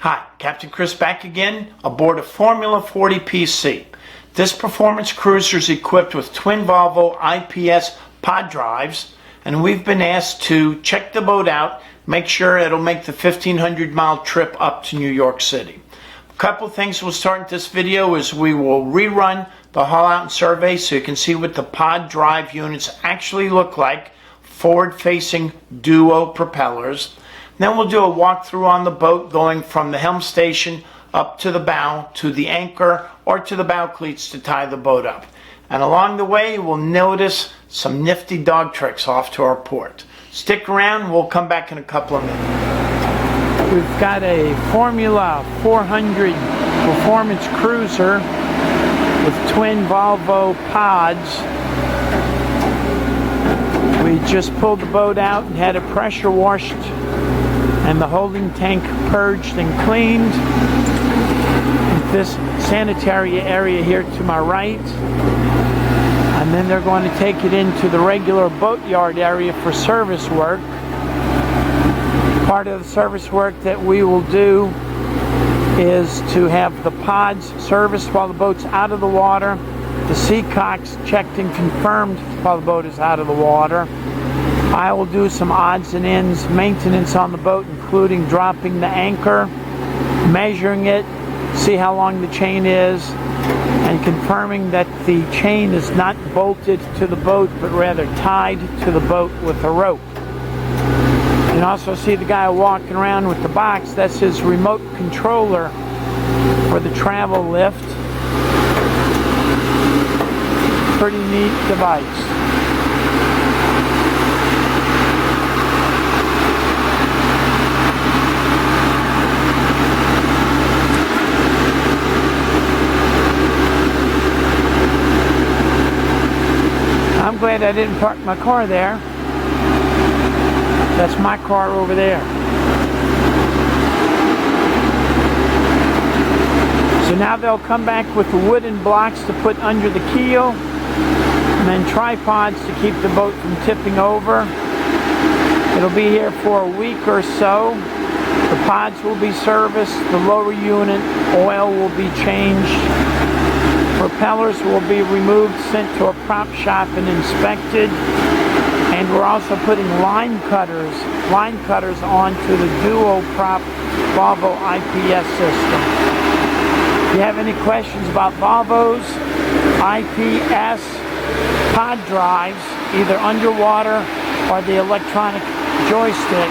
Hi, Captain Chris back again aboard a Formula 40 PC. This performance cruiser is equipped with twin Volvo IPS pod drives, and we've been asked to check the boat out, make sure it'll make the 1,500-mile trip up to New York City. A couple things we'll start in this video is we will rerun the haul out and survey so you can see what the pod drive units actually look like, forward-facing duo propellers. Then we'll do a walkthrough on the boat going from the helm station up to the bow, to the anchor, or to the bow cleats to tie the boat up. And along the way, we'll notice some nifty dog tricks off to our port. Stick around, we'll come back in a couple of minutes. We've got a Formula 400 performance cruiser with twin Volvo pods. We just pulled the boat out and had it pressure washed and the holding tank purged and cleaned. This sanitary area here to my right. And then they're going to take it into the regular boatyard area for service work. Part of the service work that we will do is to have the pods serviced while the boat's out of the water, the seacocks checked and confirmed while the boat is out of the water. I will do some odds and ends maintenance on the boat, including dropping the anchor, measuring it, see how long the chain is, and confirming that the chain is not bolted to the boat but rather tied to the boat with a rope. You can also see the guy walking around with the box. That's his remote controller for the travel lift. Pretty neat device. I'm glad I didn't park my car there. That's my car over there. So now they'll come back with the wooden blocks to put under the keel, and then tripods to keep the boat from tipping over. It'll be here for a week or so. The pods will be serviced, the lower unit oil will be changed. Propellers will be removed, sent to a prop shop and inspected. And we're also putting line cutters onto the duo prop Volvo IPS system. If you have any questions about Volvo's IPS pod drives, either underwater or the electronic joystick,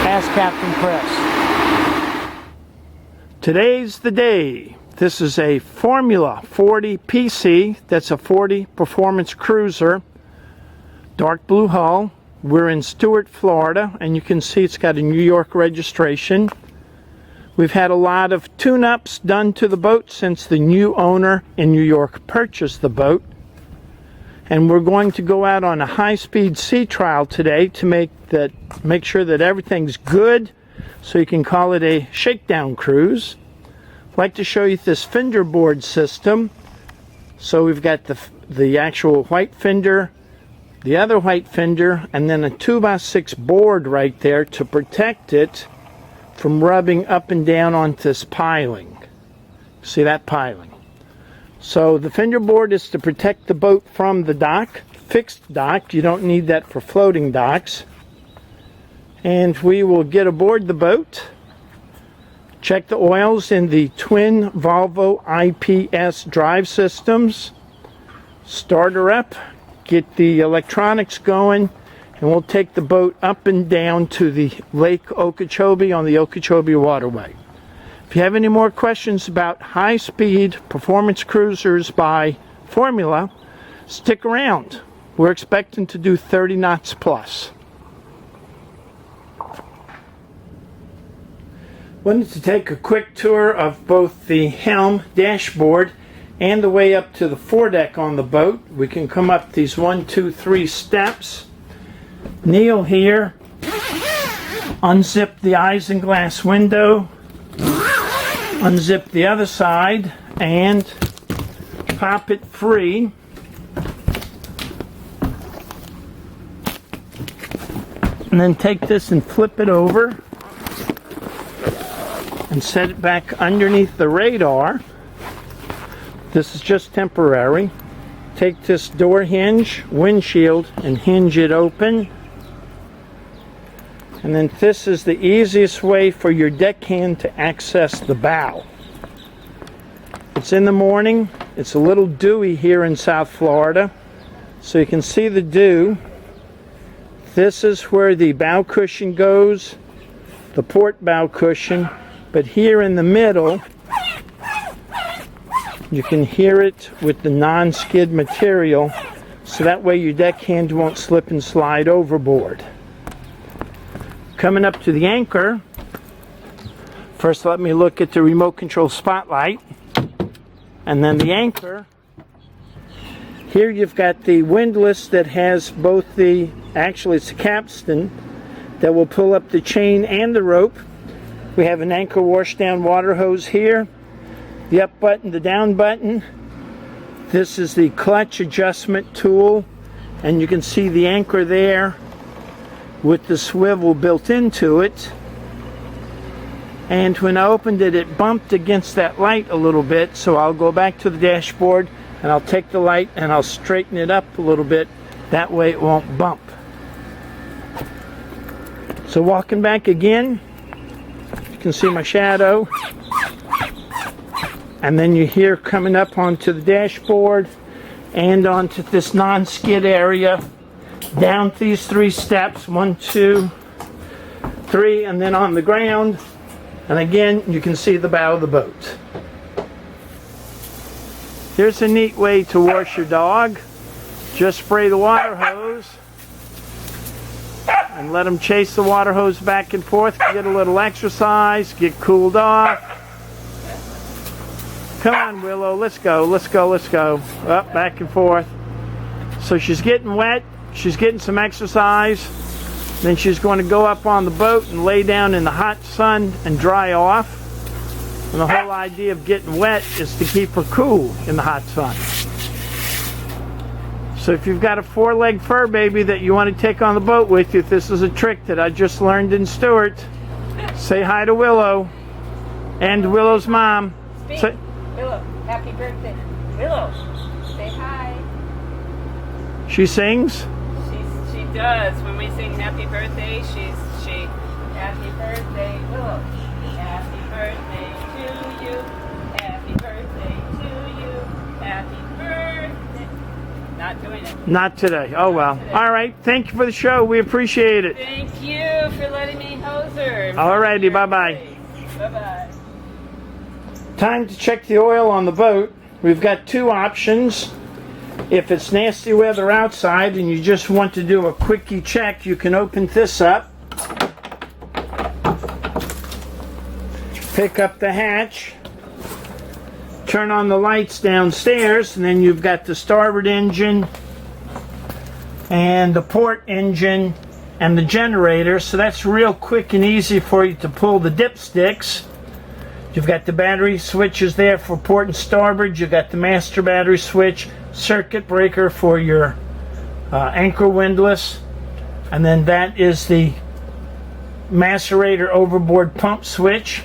ask Captain Chris. Today's the day. This is a Formula 40 PC. That's a 40 performance cruiser. Dark blue hull. We're in Stuart, Florida, and you can see it's got a New York registration. We've had a lot of tune-ups done to the boat since the new owner in New York purchased the boat. And we're going to go out on a high-speed sea trial today to make sure that everything's good, so you can call it a shakedown cruise. I'd like to show you this fender board system. So we've got the actual white fender, the other white fender, and then a 2x6 board right there to protect it from rubbing up and down onto this piling. See that piling? So the fender board is to protect the boat from the dock, fixed dock. You don't need that for floating docks. And we will get aboard the boat. Check the oils in the twin Volvo IPS drive systems. Start her up, get the electronics going, and we'll take the boat up and down to the Lake Okeechobee on the Okeechobee Waterway. If you have any more questions about high-speed performance cruisers by Formula, stick around. We're expecting to do 30 knots plus. Wanted to take a quick tour of both the helm, dashboard, and the way up to the foredeck on the boat. We can come up these 1, 2, 3 steps. Kneel here, unzip the isinglass window, unzip the other side, and pop it free. And then take this and flip it over. and set it back underneath the radar. This is just temporary. Take this door hinge, windshield, and hinge it open. And then this is the easiest way for your deckhand to access the bow. It's in the morning. It's a little dewy here in South Florida, so you can see the dew. This is where the bow cushion goes, the port bow cushion, but here in the middle, you can hear it with the non-skid material, so that way your deckhand won't slip and slide overboard. Coming up to the anchor, first let me look at the remote control spotlight, and then the anchor. Here you've got the windlass that has both the, actually it's a capstan that will pull up the chain and the rope. We have an anchor washdown water hose here, the up button, the down button. This is the clutch adjustment tool, and you can see the anchor there with the swivel built into it. And when I opened it, it bumped against that light a little bit, so I'll go back to the dashboard and I'll take the light and I'll straighten it up a little bit, that way it won't bump. So walking back again, you can see my shadow, and then you hear coming up onto the dashboard and onto this non-skid area, down these 3 steps, 1, 2, 3, and then on the ground, and again you can see the bow of the boat. Here's a neat way to wash your dog. Just spray the water hose and let them chase the water hose back and forth, get a little exercise, get cooled off. Come on, Willow, let's go, let's go, let's go. Up, back and forth. So she's getting wet, she's getting some exercise, then she's going to go up on the boat and lay down in the hot sun and dry off. And the whole idea of getting wet is to keep her cool in the hot sun. So if you've got a 4-leg fur baby that you want to take on the boat with you, this is a trick that I just learned in Stewart. Say hi to Willow and Willow's mom. Speak. Say, Willow, happy birthday. Willow, say hi. she sings. She does. When we sing happy birthday, she happy birthday, Willow. Happy birthday to you. Happy birthday to you. Happy birthday. Not doing it. Not today. Oh well. All right. Thank you for the show. We appreciate it. Thank you for letting me hose her. All righty. Bye-bye. Bye-bye. Time to check the oil on the boat. We've got 2 options. If it's nasty weather outside and you just want to do a quickie check, you can open this up, pick up the hatch, turn on the lights downstairs, and then you've got the starboard engine and the port engine and the generator. So that's real quick and easy for you to pull the dipsticks. You've got the battery switches there for port and starboard. You've got the master battery switch, circuit breaker for your anchor windlass, and then that is the macerator overboard pump switch.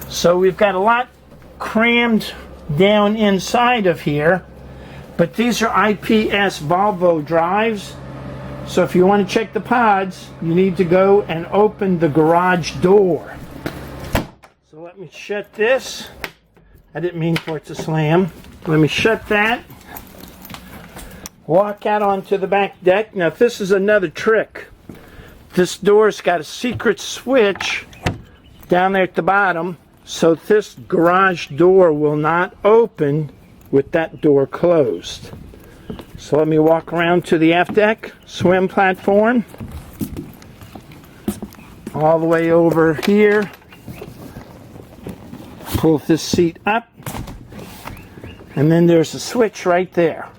So we've got a lot crammed down inside of here, but these are IPS Volvo drives. So if you want to check the pods, you need to go and open the garage door. So let me shut this. I didn't mean for it to slam. Let me shut that. Walk out onto the back deck. Now this is another trick. This door's got a secret switch down there at the bottom, so this garage door will not open with that door closed. So let me walk around to the aft deck, swim platform, all the way over here. Pull this seat up, and then there's a switch right there.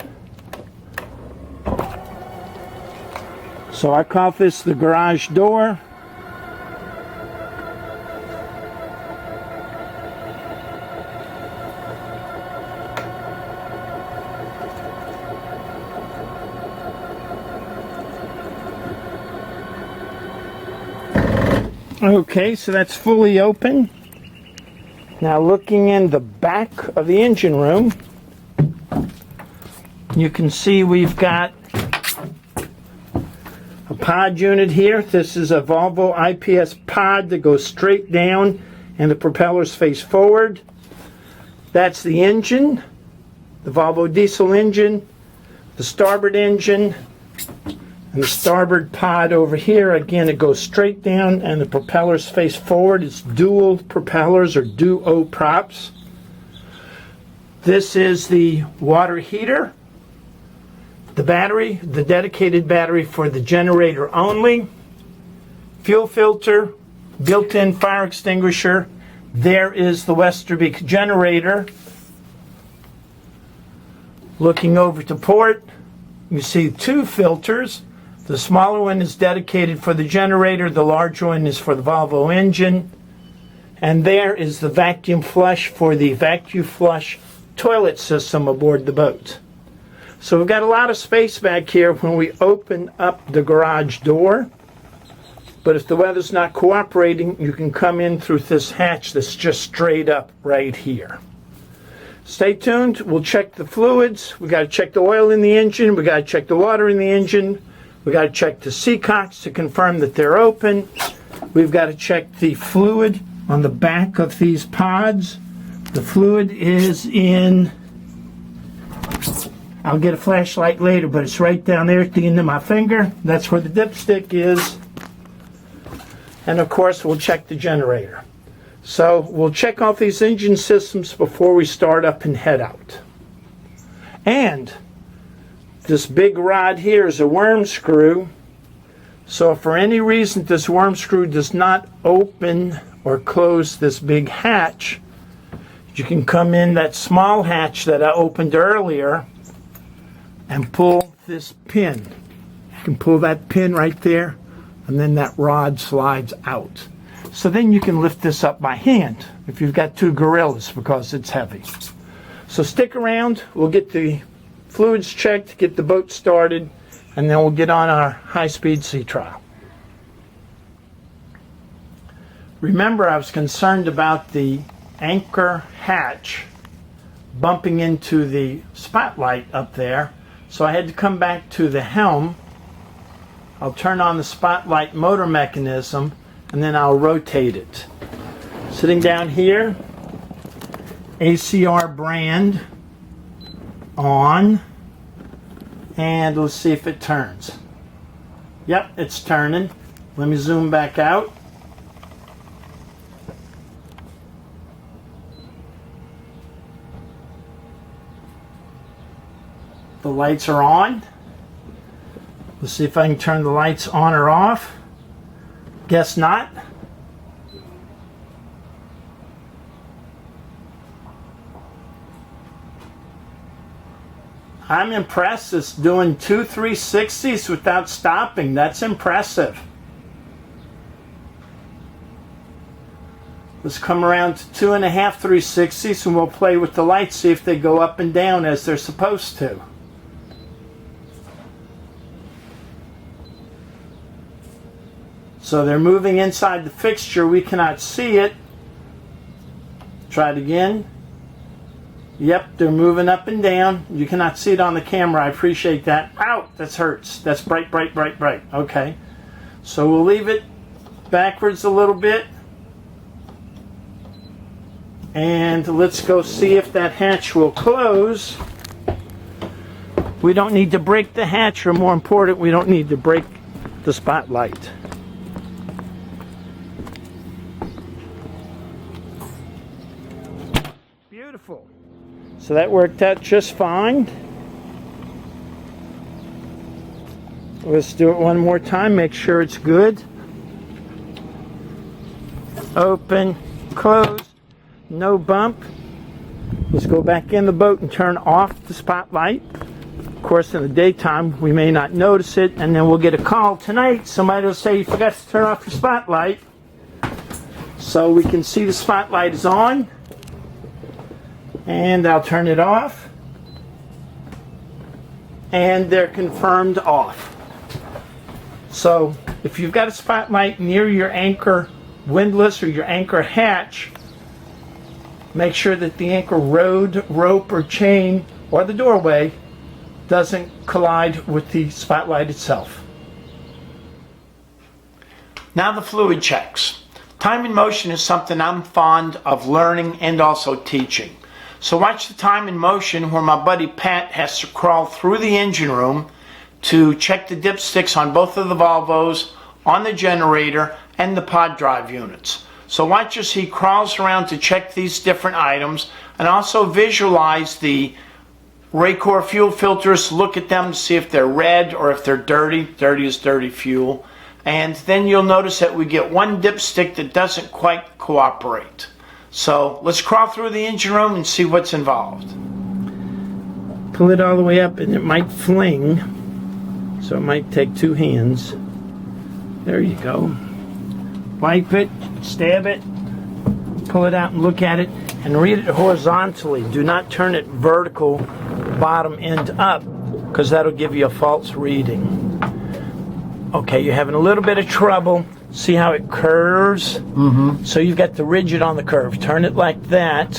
So I call this the garage door. Okay, so that's fully open. Now looking in the back of the engine room, you can see we've got a pod unit here. This is a Volvo IPS pod that goes straight down and the propellers face forward. That's the engine, the Volvo diesel engine, the starboard engine, and the starboard pod over here. Again, it goes straight down and the propellers face forward. It's dual propellers or duo props. This is the water heater, the battery, the dedicated battery for the generator only, fuel filter, built-in fire extinguisher. There is the Westerbeek generator. Looking over to port, you see two filters. The smaller one is dedicated for the generator, the larger one is for the Volvo engine. And there is the vacuum flush for the vacuum flush toilet system aboard the boat. So we've got a lot of space back here when we open up the garage door. But if the weather's not cooperating, you can come in through this hatch that's just straight up right here. Stay tuned. We'll check the fluids. We got to check the oil in the engine. We got to check the water in the engine. We got to check the seacocks to confirm that they're open. We've got to check the fluid on the back of these pods. The fluid is in, I'll get a flashlight later, but it's right down there at the end of my finger. That's where the dipstick is. And of course, we'll check the generator. So we'll check off these engine systems before we start up and head out. And this big rod here is a worm screw. So if for any reason this worm screw does not open or close this big hatch, you can come in that small hatch that I opened earlier and pull this pin. You can pull that pin right there, and then that rod slides out. So then you can lift this up by hand if you've got two gorillas because it's heavy. So stick around. We'll get the fluids checked, get the boat started, and then we'll get on our high-speed sea trial. Remember, I was concerned about the anchor hatch bumping into the spotlight up there, so I had to come back to the helm. I'll turn on the spotlight motor mechanism, and then I'll rotate it. Sitting down here, ACR brand on, and let's see if it turns. Yep, it's turning. Let me zoom back out. The lights are on. Let's see if I can turn the lights on or off. Guess not. I'm impressed. It's doing 2 360s without stopping. That's impressive. Let's come around to 2.5 360s and we'll play with the lights, see if they go up and down as they're supposed to. So they're moving inside the fixture. We cannot see it. Try it again. Yep, they're moving up and down. You cannot see it on the camera. I appreciate that. Ow, that hurts. That's bright, bright, bright, bright. Okay. So we'll leave it backwards a little bit. And let's go see if that hatch will close. We don't need to break the hatch, or more important, we don't need to break the spotlight. Beautiful. So that worked out just fine. Let's do it one more time, make sure it's good. Open, close, no bump. Let's go back in the boat and turn off the spotlight. Of course, in the daytime, we may not notice it, and then we'll get a call tonight. Somebody will say, you forgot to turn off your spotlight. So we can see the spotlight is on. And I'll turn it off. And they're confirmed off. So if you've got a spotlight near your anchor windlass or your anchor hatch, make sure that the anchor rod, rope, or chain, or the doorway doesn't collide with the spotlight itself. Now the fluid checks. Time and motion is something I'm fond of learning and also teaching. So watch the time and motion where my buddy Pat has to crawl through the engine room to check the dipsticks on both of the Volvos, on the generator, and the pod drive units. So watch as he crawls around to check these different items, and also visualize the Raycor fuel filters, look at them to see if they're red or if they're dirty. Dirty is dirty fuel. And then you'll notice that we get one dipstick that doesn't quite cooperate. So let's crawl through the engine room and see what's involved. Pull it all the way up and it might fling, so it might take two hands. There you go. Wipe it, stab it, pull it out and look at it, and read it horizontally. Do not turn it vertical, bottom end up, because that'll give you a false reading. Okay, you're having a little bit of trouble. See how it curves? So you've got the rigid on the curve. Turn it like that.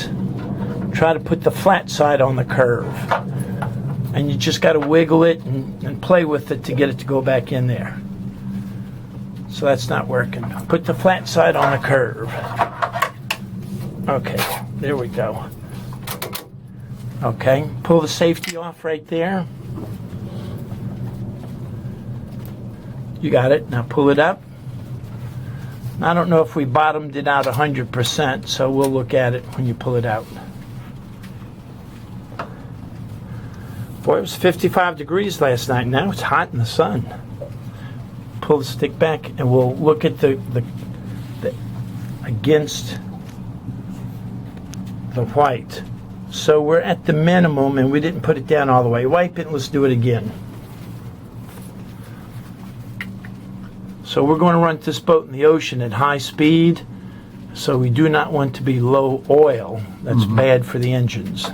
Try to put the flat side on the curve. And you just got to wiggle it and play with it to get it to go back in there. So that's not working. Put the flat side on the curve. Okay, there we go. Okay, pull the safety off right there. You got it. Now pull it up. I don't know if we bottomed it out 100%, so we'll look at it when you pull it out. Boy, it was 55 degrees last night. Now it's hot in the sun. Pull the stick back, and we'll look at the against the white. So we're at the minimum, and we didn't put it down all the way. Wipe it, and let's do it again. So we're going to run this boat in the ocean at high speed, so we do not want to be low oil. That's bad for the engines.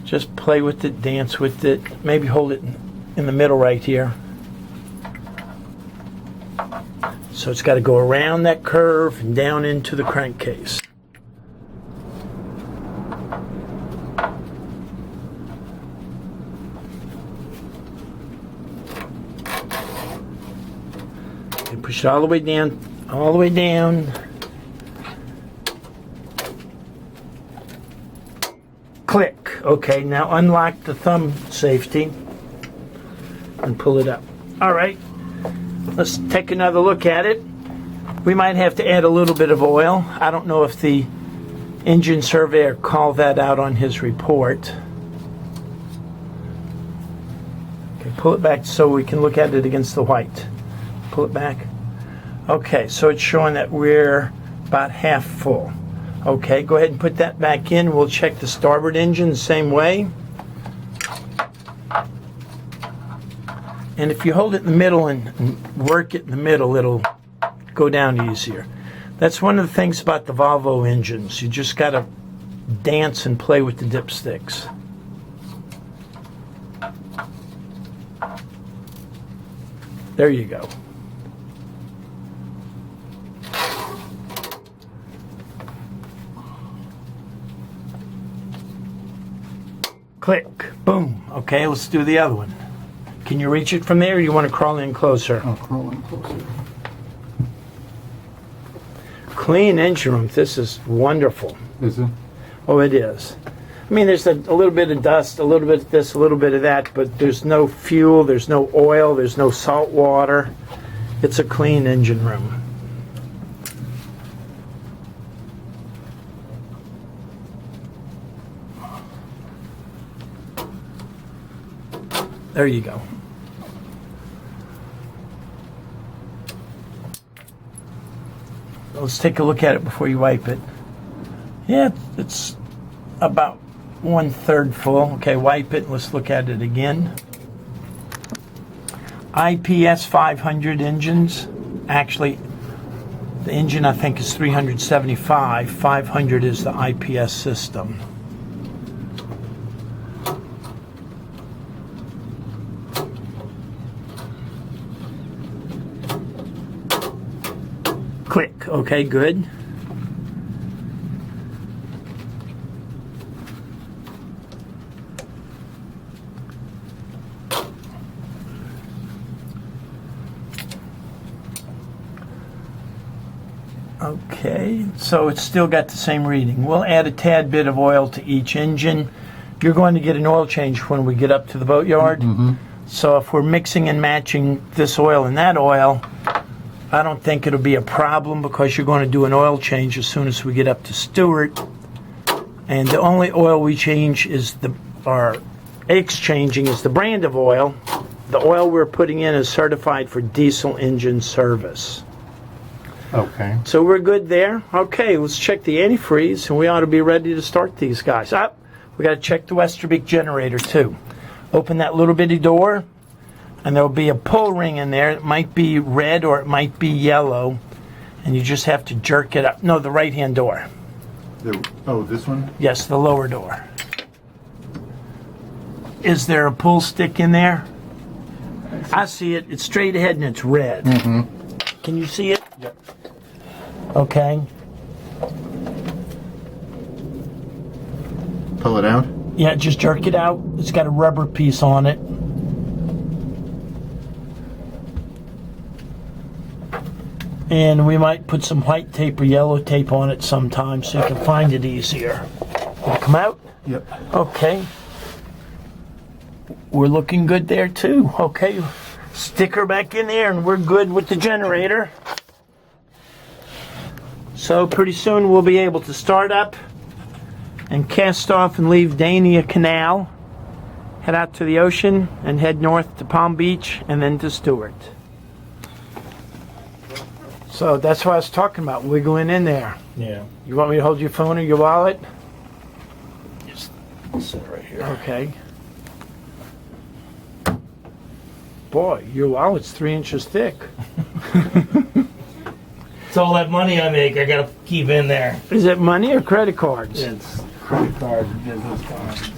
Just play with it, dance with it, maybe hold it in the middle right here. So it's got to go around that curve and down into the crankcase. And push it all the way down, all the way down. Click. Okay, now unlock the thumb safety and pull it up. All right, let's take another look at it. We might have to add a little bit of oil. I don't know if the engine surveyor called that out on his report. Okay, pull it back so we can look at it against the white. Pull it back. Okay, so it's showing that we're about half full. Okay, go ahead and put that back in. We'll check the starboard engine the same way. And if you hold it in the middle and work it in the middle, it'll go down easier. That's one of the things about the Volvo engines. You just got to dance and play with the dipsticks. There you go. Click. Boom. Okay, let's do the other one. Can you reach it from there, or do you want to crawl in closer? I'll crawl in closer. Clean engine room. This is wonderful. Is it? Oh, it is. I mean, there's a little bit of dust, a little bit of this, a little bit of that, but there's no fuel, there's no oil, there's no salt water. It's a clean engine room. There you go. Let's take a look at it before you wipe it. Yeah, it's about 1/3 full. Okay, wipe it. Let's look at it again. IPS 500 engines. Actually, the engine I think is 375. 500 is the IPS system. Click. Okay, good. Okay, so it's still got the same reading. We'll add a tad bit of oil to each engine. You're going to get an oil change when we get up to the boatyard. So if we're mixing and matching this oil and that oil, I don't think it'll be a problem because you're going to do an oil change as soon as we get up to Stewart. And the only oil we change is exchanging is the brand of oil. The oil we're putting in is certified for diesel engine service. Okay. So we're good there. Okay, let's check the antifreeze, and we ought to be ready to start these guys. We got to check the Westerbeek generator too. Open that little bitty door, and there'll be a pull ring in there. It might be red or it might be yellow, and you just have to jerk it up. No, the right-hand door. This one? Yes, the lower door. Is there a pull stick in there? I see it. It's straight ahead and it's red. Can you see it? Yep. Okay. Pull it out? Yeah, just jerk it out. It's got a rubber piece on it. And we might put some white tape or yellow tape on it sometime so you can find it easier. Will it come out? Yep. Okay. We're looking good there too. Okay. Stick her back in there and we're good with the generator. So pretty soon we'll be able to start up and cast off and leave Dania Canal, head out to the ocean and head north to Palm Beach and then to Stewart. So that's what I was talking about, wiggling in there. Yeah. You want me to hold your phone or your wallet? Just sit right here. Okay. Boy, your wallet's 3 inches thick. It's all that money I make, I gotta keep in there. Is it money or credit cards? It's credit cards, business cards.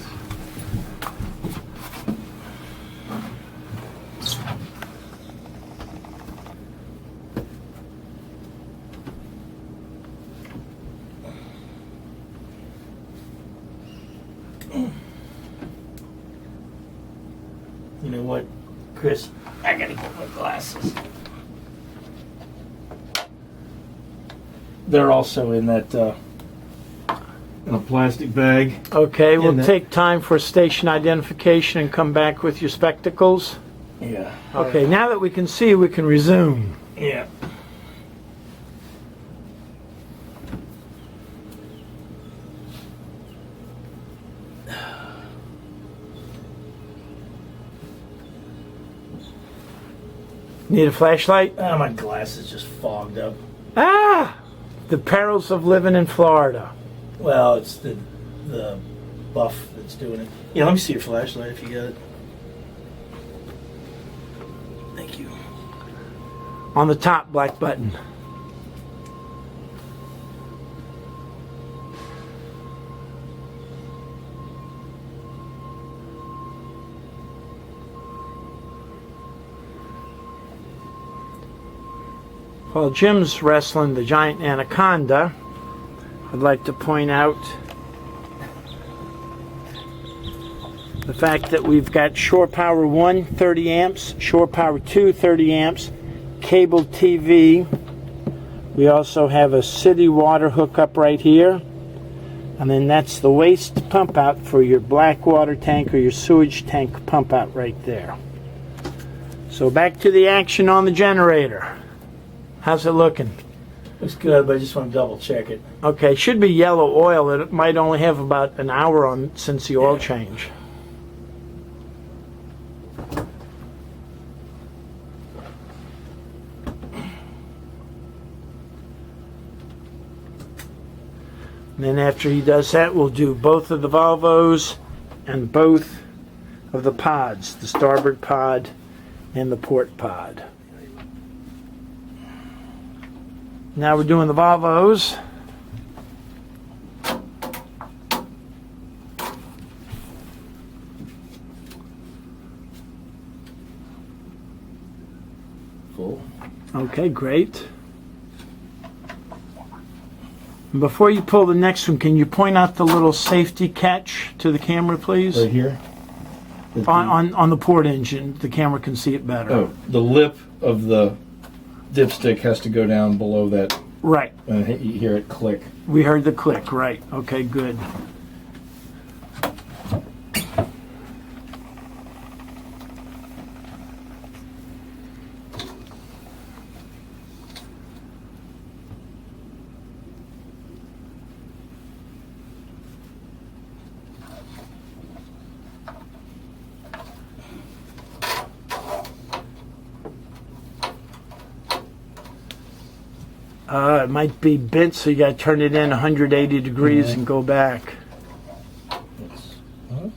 You know what, Chris? I gotta get my glasses. They're also in that in a plastic bag. Okay, we'll that- take time for station identification and come back with your spectacles. Yeah. Okay, now that we can see, we can resume. Yeah. Need a flashlight? Ah, my glasses just fogged up. Ah! The perils of living in Florida. Well, it's the buff that's doing it. Yeah, let me see your flashlight if you got it. Thank you. On the top, black button. While Jim's wrestling the giant anaconda, I'd like to point out the fact that we've got Shore Power 1 30 amps, Shore Power 2 30 amps, cable TV. We also have a city water hookup right here. And then that's the waste pump out for your black water tank or your sewage tank pump out right there. So back to the action on the generator. How's it looking? Looks good, but I just want to double check it. Okay, should be yellow oil. It might only have about an hour on since the oil change. And then after he does that, we'll do both of the Volvos and both of the pods, the starboard pod and the port pod. Now we're doing the Volvos. Full. Okay, great. And before you pull the next one, can you point out the little safety catch to the camera, please? Right here. On the port engine, the camera can see it better. Oh, the lip of the dipstick has to go down below that Right. And you hear it click. We heard the click, right. Okay, good. It might be bent, so you got to turn it in 180 degrees and go back. Huh?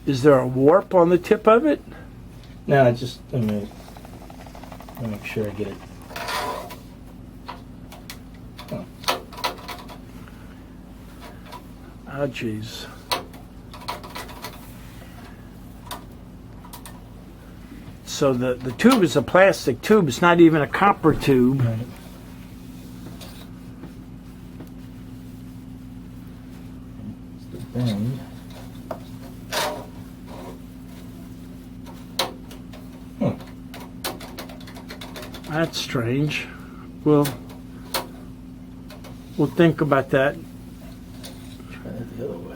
Is there a warp on the tip of it? No, just let me make sure I get it. Oh, jeez. So the tube is a plastic tube. It's not even a copper tube. Right. It's the bend. That's strange. We'll think about that. Try it the other way.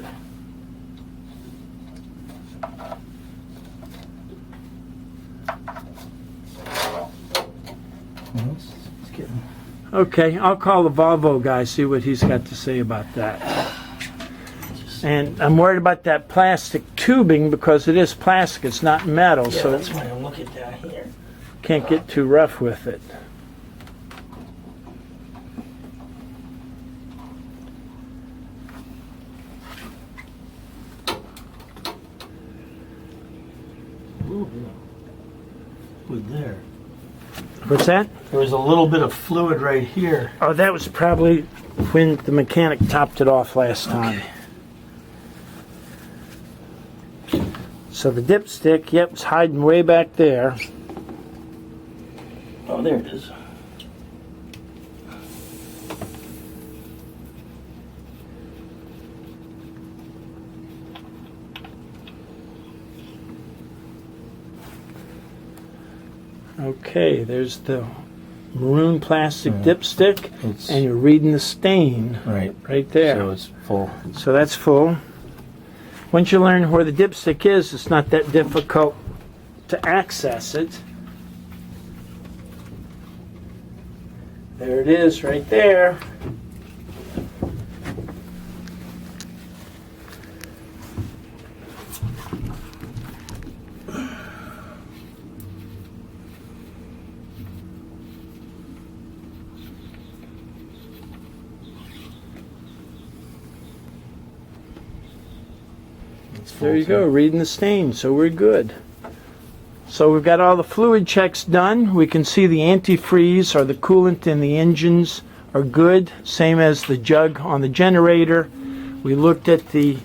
It's getting... Okay, I'll call the Volvo guy, see what he's got to say about that. And I'm worried about that plastic tubing because it is plastic, it's not metal, Yeah, so that's why I'm looking down here. can't get too rough with it. Ooh, with there. What's that? There was a little bit of fluid right here. Oh, that was probably when the mechanic topped it off last time. So the dipstick, yep, it's hiding way back there. Oh, there it is. Okay, there's the maroon plastic dipstick, and you're reading the stain right there. So it's full. So that's full. Once you learn where the dipstick is, it's not that difficult to access it. There it is, right there. There you go, reading the stain, so we're good. So we've got all the fluid checks done. We can see the antifreeze or the coolant in the engines are good, same as the jug on the generator. We looked at the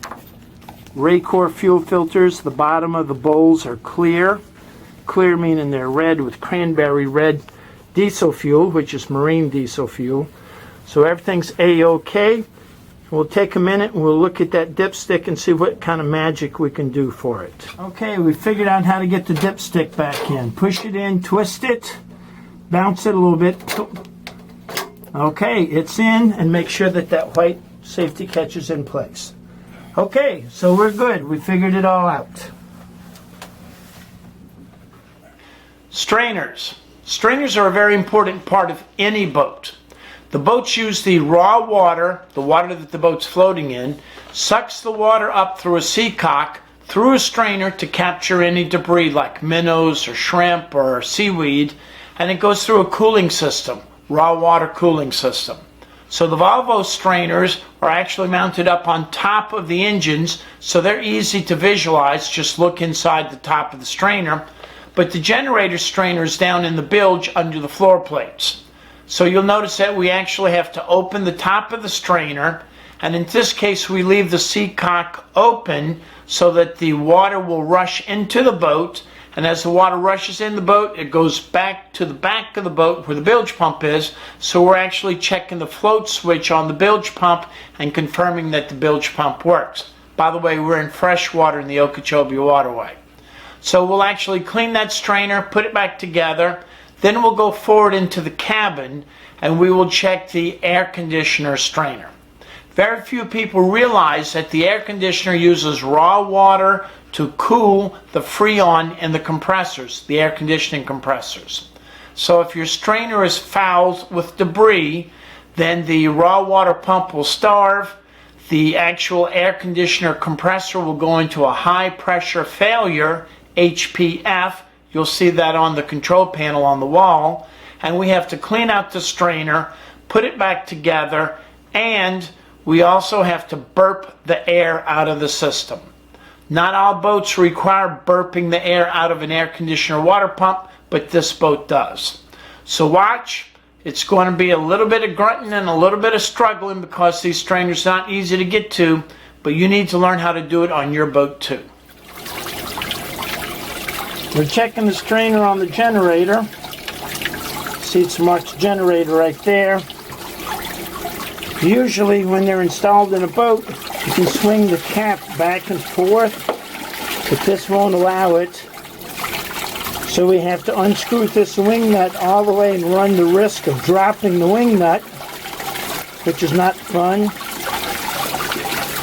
Raycor fuel filters. The bottom of the bowls are clear. Clear meaning they're red with cranberry red diesel fuel, which is marine diesel fuel. So everything's A-OK. We'll take a minute and we'll look at that dipstick and see what kind of magic we can do for it. Okay, we figured out how to get the dipstick back in. Push it in, twist it, bounce it a little bit. Okay, it's in, and make sure that that white safety catch is in place. Okay, so we're good. We figured it all out. Strainers. Strainers are a very important part of any boat. The boats use the raw water, the water that the boat's floating in, sucks the water up through a seacock, through a strainer to capture any debris like minnows or shrimp or seaweed, and it goes through a cooling system, raw water cooling system. So the Volvo strainers are actually mounted up on top of the engines, so they're easy to visualize. Just look inside the top of the strainer. But the generator strainer is down in the bilge under the floor plates. So you'll notice that we actually have to open the top of the strainer, and in this case we leave the seacock open so that the water will rush into the boat, and as the water rushes in the boat, it goes back to the back of the boat where the bilge pump is. So we're actually checking the float switch on the bilge pump and confirming that the bilge pump works. By the way, we're in fresh water in the Okeechobee waterway. So we'll actually clean that strainer, put it back together, then we'll go forward into the cabin and we will check the air conditioner strainer. Very few people realize that the air conditioner uses raw water to cool the freon in the compressors, the air conditioning compressors. So if your strainer is fouled with debris, then the raw water pump will starve, the actual air conditioner compressor will go into a high pressure failure, HPF. You'll see that on the control panel on the wall. And we have to clean out the strainer, put it back together, and we also have to burp the air out of the system. Not all boats require burping the air out of an air conditioner water pump, but this boat does. So watch. It's going to be a little bit of grunting and a little bit of struggling because these strainers are not easy to get to, but you need to learn how to do it on your boat too. We're checking the strainer on the generator. See, it's marked generator right there. Usually when they're installed in a boat, you can swing the cap back and forth, but this won't allow it. So we have to unscrew this wing nut all the way and run the risk of dropping the wing nut, which is not fun.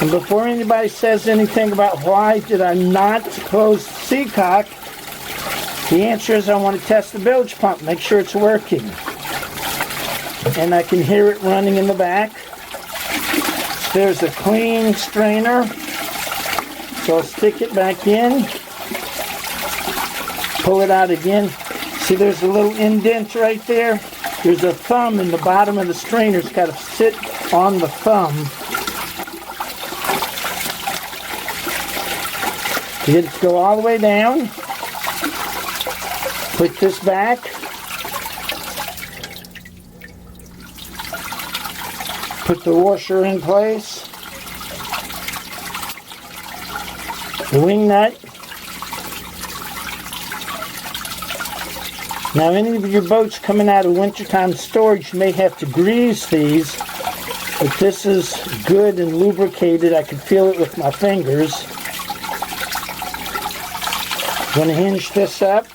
And before anybody says anything about why did I not close the seacock, the answer is I want to test the bilge pump, make sure it's working. And I can hear it running in the back. There's a clean strainer, so I'll stick it back in, pull it out again. See, there's a little indent right there. There's a thumb in the bottom of the strainer. It's got to sit on the thumb. You get it to go all the way down. Put this back. Put the washer in place. The wing nut. Now, any of your boats coming out of wintertime storage, you may have to grease these, but this is good and lubricated. I can feel it with my fingers. I'm going to hinge this up.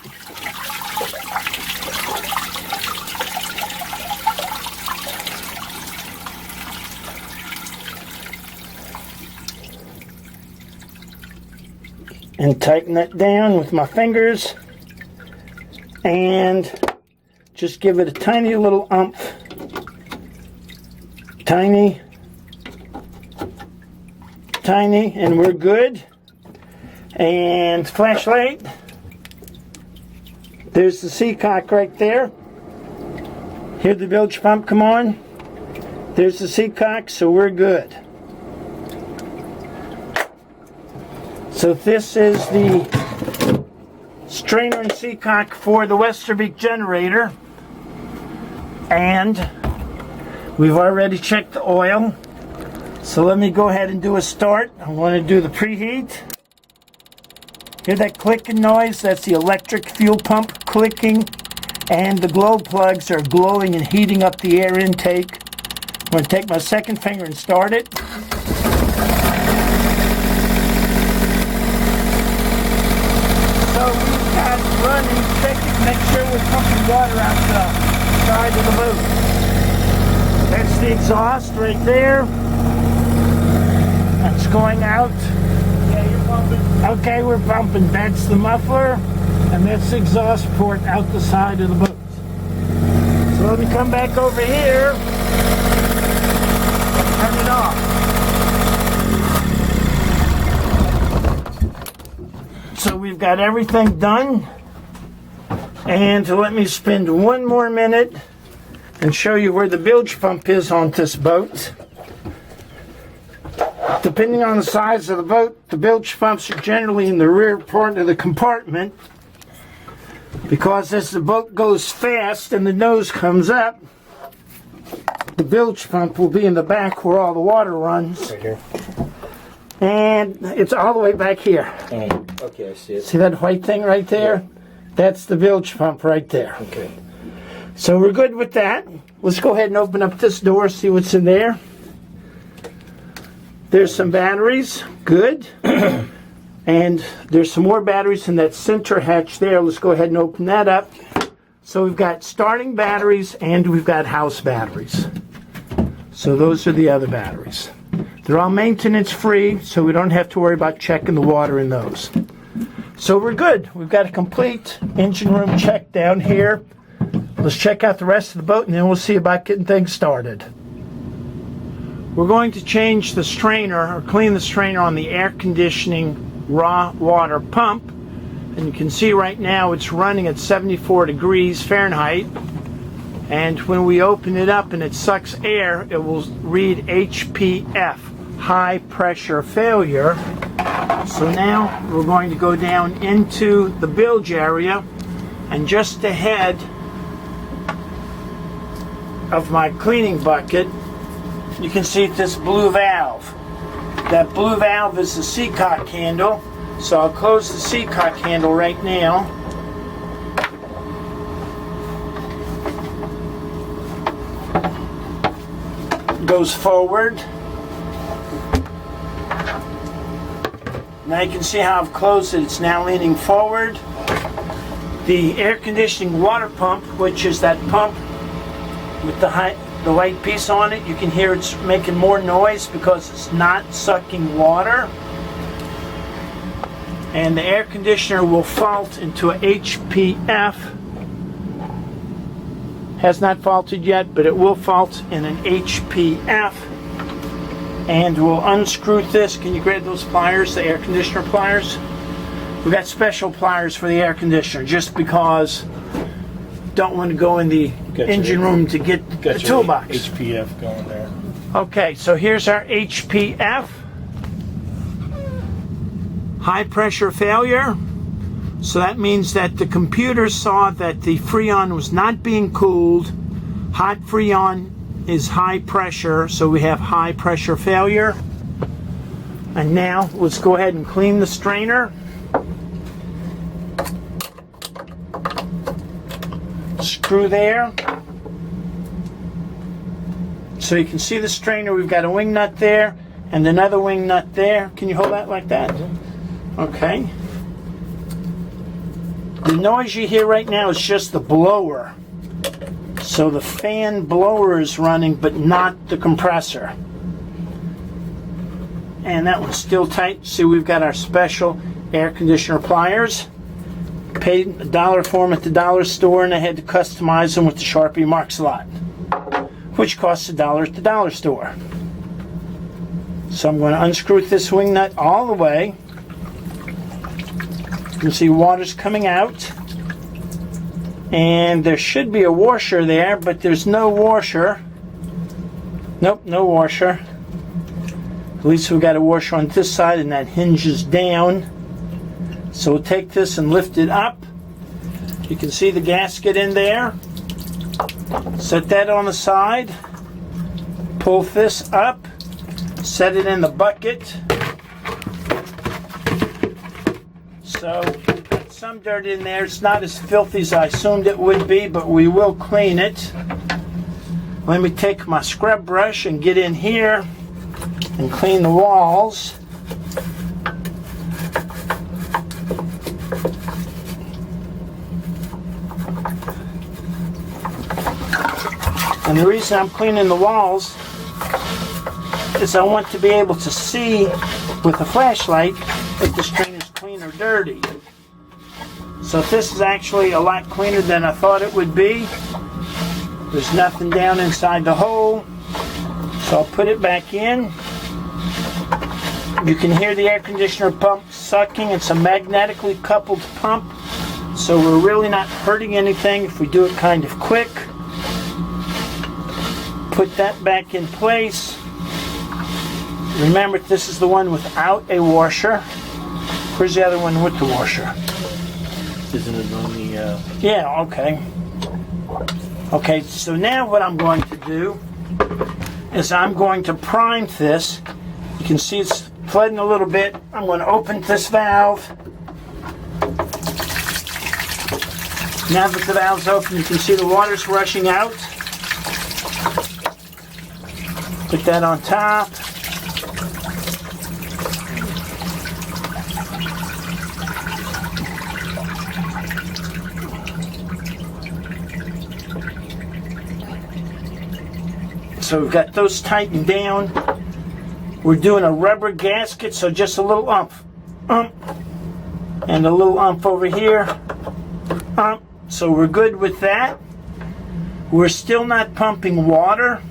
And tighten that down with my fingers. And just give it a tiny little umph. Tiny. Tiny, and we're good. And flashlight. There's the seacock right there. Hear the bilge pump come on. There's the seacock, so we're good. So this is the strainer and seacock for the Westerbeek generator. And we've already checked the oil. So let me go ahead and do a start. I want to do the preheat. Hear that clicking noise? That's the electric fuel pump clicking. And the glow plugs are glowing and heating up the air intake. I'm going to take my second finger and start it. So we've got running, checking, make sure we're pumping water out the side of the boat. That's the exhaust right there. That's going out. Yeah, you're pumping. Okay, we're pumping. That's the muffler, and that's the exhaust port out the side of the boat. So let me come back over here and turn it off. So we've got everything done, and let me spend one more minute and show you where the bilge pump is on this boat. Depending on the size of the boat, the bilge pumps are generally in the rear part of the compartment, because as the boat goes fast and the nose comes up, the bilge pump will be in the back where all the water runs. Right here. And it's all the way back here. Okay, I see it. See that white thing right there? Yeah. That's the bilge pump right there. Okay. So we're good with that. Let's go ahead and open up this door, see what's in there. There's some batteries. Good. And there's some more batteries in that center hatch there. Let's go ahead and open that up. So we've got starting batteries and we've got house batteries. So those are the other batteries. They're all maintenance free, so we don't have to worry about checking the water in those. So we're good. We've got a complete engine room check down here. Let's check out the rest of the boat and then we'll see about getting things started. We're going to change the strainer or clean the strainer on the air conditioning raw water pump. And you can see right now it's running at 74 degrees Fahrenheit. And when we open it up and it sucks air, it will read HPF, high pressure failure. So now we're going to go down into the bilge area, and just ahead of my cleaning bucket, you can see this blue valve. That blue valve is the seacock handle. So I'll close the seacock handle right now. Goes forward. Now you can see how I've closed it. It's now leaning forward. The air conditioning water pump, which is that pump with the white piece on it, you can hear it's making more noise because it's not sucking water. And the air conditioner will fault into a HPF. Has not faulted yet, but it will fault in an HPF. And we'll unscrew this. Can you grab those pliers, the air conditioner pliers? We've got special pliers for the air conditioner just because don't want to go in the engine room to get the toolbox. HPF going there. Okay, so here's our HPF. High pressure failure. So that means that the computer saw that the Freon was not being cooled. Hot Freon is high pressure, so we have high pressure failure. And now let's go ahead and clean the strainer. Screw there. So you can see the strainer. We've got a wing nut there and another wing nut there. Can you hold that like that? Okay. The noise you hear right now is just the blower. So the fan blower is running, but not the compressor. And that one's still tight. See, we've got our special air conditioner pliers. Paid $1 for them at the dollar store, and I had to customize them with the Sharpie Mark slot, which costs $1 at the dollar store. So I'm going to unscrew this wing nut all the way. You can see water's coming out. And there should be a washer there, but there's no washer. Nope, no washer. At least we've got a washer on this side, and that hinges down. So we'll take this and lift it up. You can see the gasket in there. Set that on the side. Pull this up. Set it in the bucket. So we've got some dirt in there. It's not as filthy as I assumed it would be, but we will clean it. Let me take my scrub brush and get in here and clean the walls. And the reason I'm cleaning the walls is I want to be able to see with a flashlight if the strainer is clean or dirty. So this is actually a lot cleaner than I thought it would be. There's nothing down inside the hole. So I'll put it back in. You can hear the air conditioner pump sucking. It's a magnetically coupled pump. So we're really not hurting anything if we do it kind of quick. Put that back in place. Remember, this is the one without a washer. Where's the other one with the washer? Isn't it on the... Yeah, okay. Okay, so now what I'm going to do is I'm going to prime this. You can see it's flooding a little bit. I'm going to open this valve. Now that the valve's open, you can see the water's rushing out. Put that on top. So we've got those tightened down. We're doing a rubber gasket, so just a little umph, and a little umph over here, so we're good with that. We're still not pumping water,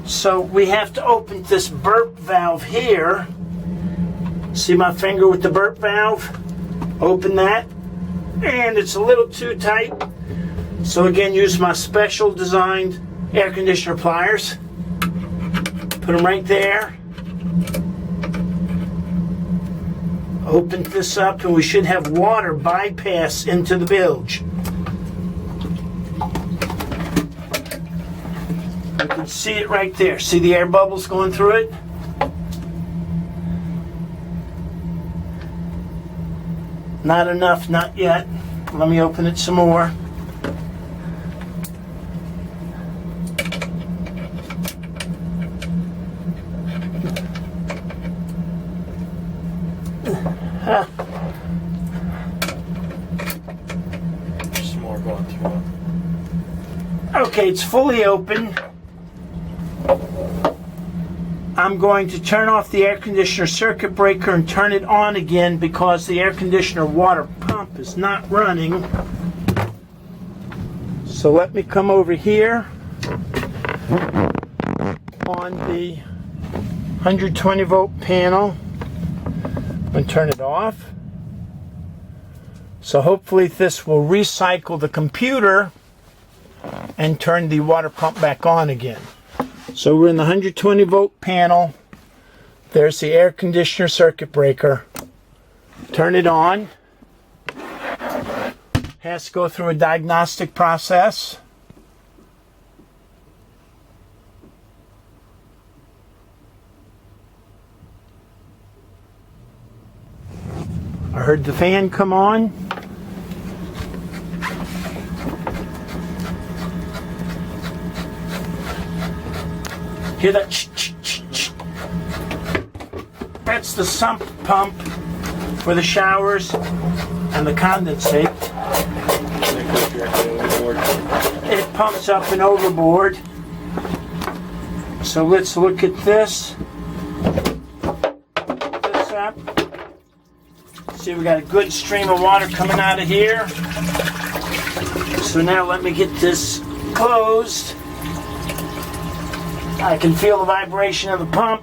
so we have to open this burp valve here. See my finger with the burp valve? Open that, and it's a little too tight. So again, use my special designed air conditioner pliers. Put them right there. Open this up, and we should have water bypass into the bilge. You can see it right there. See the air bubbles going through it? Not enough, not yet. Let me open it some more. There's some more going through. Okay, it's fully open. I'm going to turn off the air conditioner circuit breaker and turn it on again because the air conditioner water pump is not running. So let me come over here on the 120 volt panel and turn it off. So hopefully this will recycle the computer and turn the water pump back on again. So we're in the 120 volt panel. There's the air conditioner circuit breaker. Turn it on. Has to go through a diagnostic process. I heard the fan come on. Hear that? That's the sump pump for the showers and the condensate. It pumps up and overboard. So let's look at this. This up. See, we got a good stream of water coming out of here. So now let me get this closed. I can feel the vibration of the pump.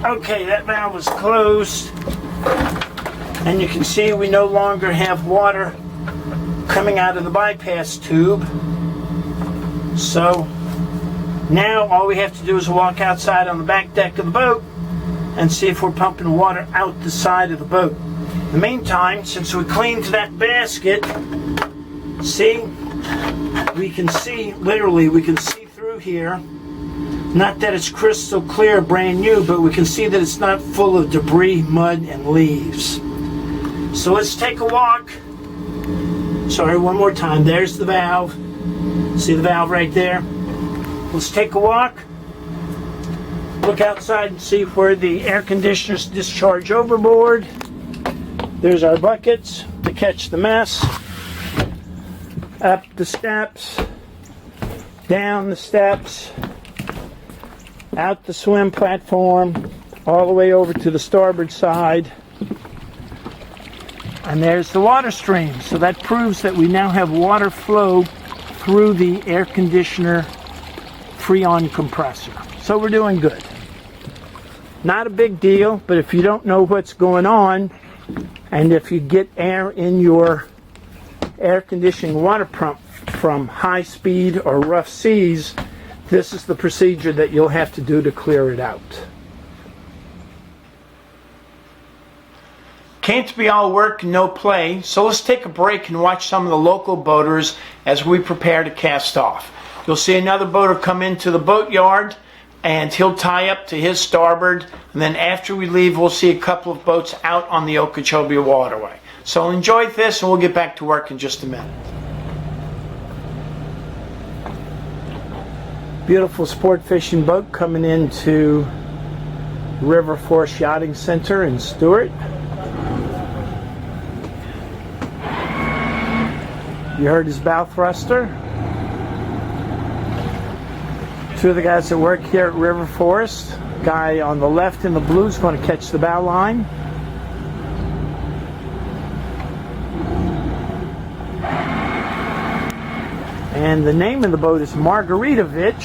Okay, that valve is closed. And you can see we no longer have water coming out of the bypass tube. So now all we have to do is walk outside on the back deck of the boat and see if we're pumping water out the side of the boat. In the meantime, since we cleaned that basket, see, we can see, literally, we can see through here. Not that it's crystal clear, brand new, but we can see that it's not full of debris, mud, and leaves. So let's take a walk. Sorry, one more time. There's the valve. See the valve right there? Let's take a walk. Look outside and see where the air conditioners discharge overboard. There's our buckets to catch the mess. Up the steps, down the steps, out the swim platform, all the way over to the starboard side. And there's the water stream. So that proves that we now have water flow through the air conditioner Freon compressor. So we're doing good. Not a big deal, but if you don't know what's going on, and if you get air in your air conditioning water pump from high speed or rough seas, this is the procedure that you'll have to do to clear it out. Can't be all work and no play, so let's take a break and watch some of the local boaters as we prepare to cast off. You'll see another boater come into the boatyard and he'll tie up to his starboard, and then after we leave we'll see a couple of boats out on the Okeechobee waterway. So enjoy this and we'll get back to work in just a minute. Beautiful sport fishing boat coming into River Force Yachting Center in Stuart. You heard his bow thruster. Two of the guys that work here at River Forest. Guy on the left in the blue is going to catch the bow line. And the name of the boat is Margaritavich.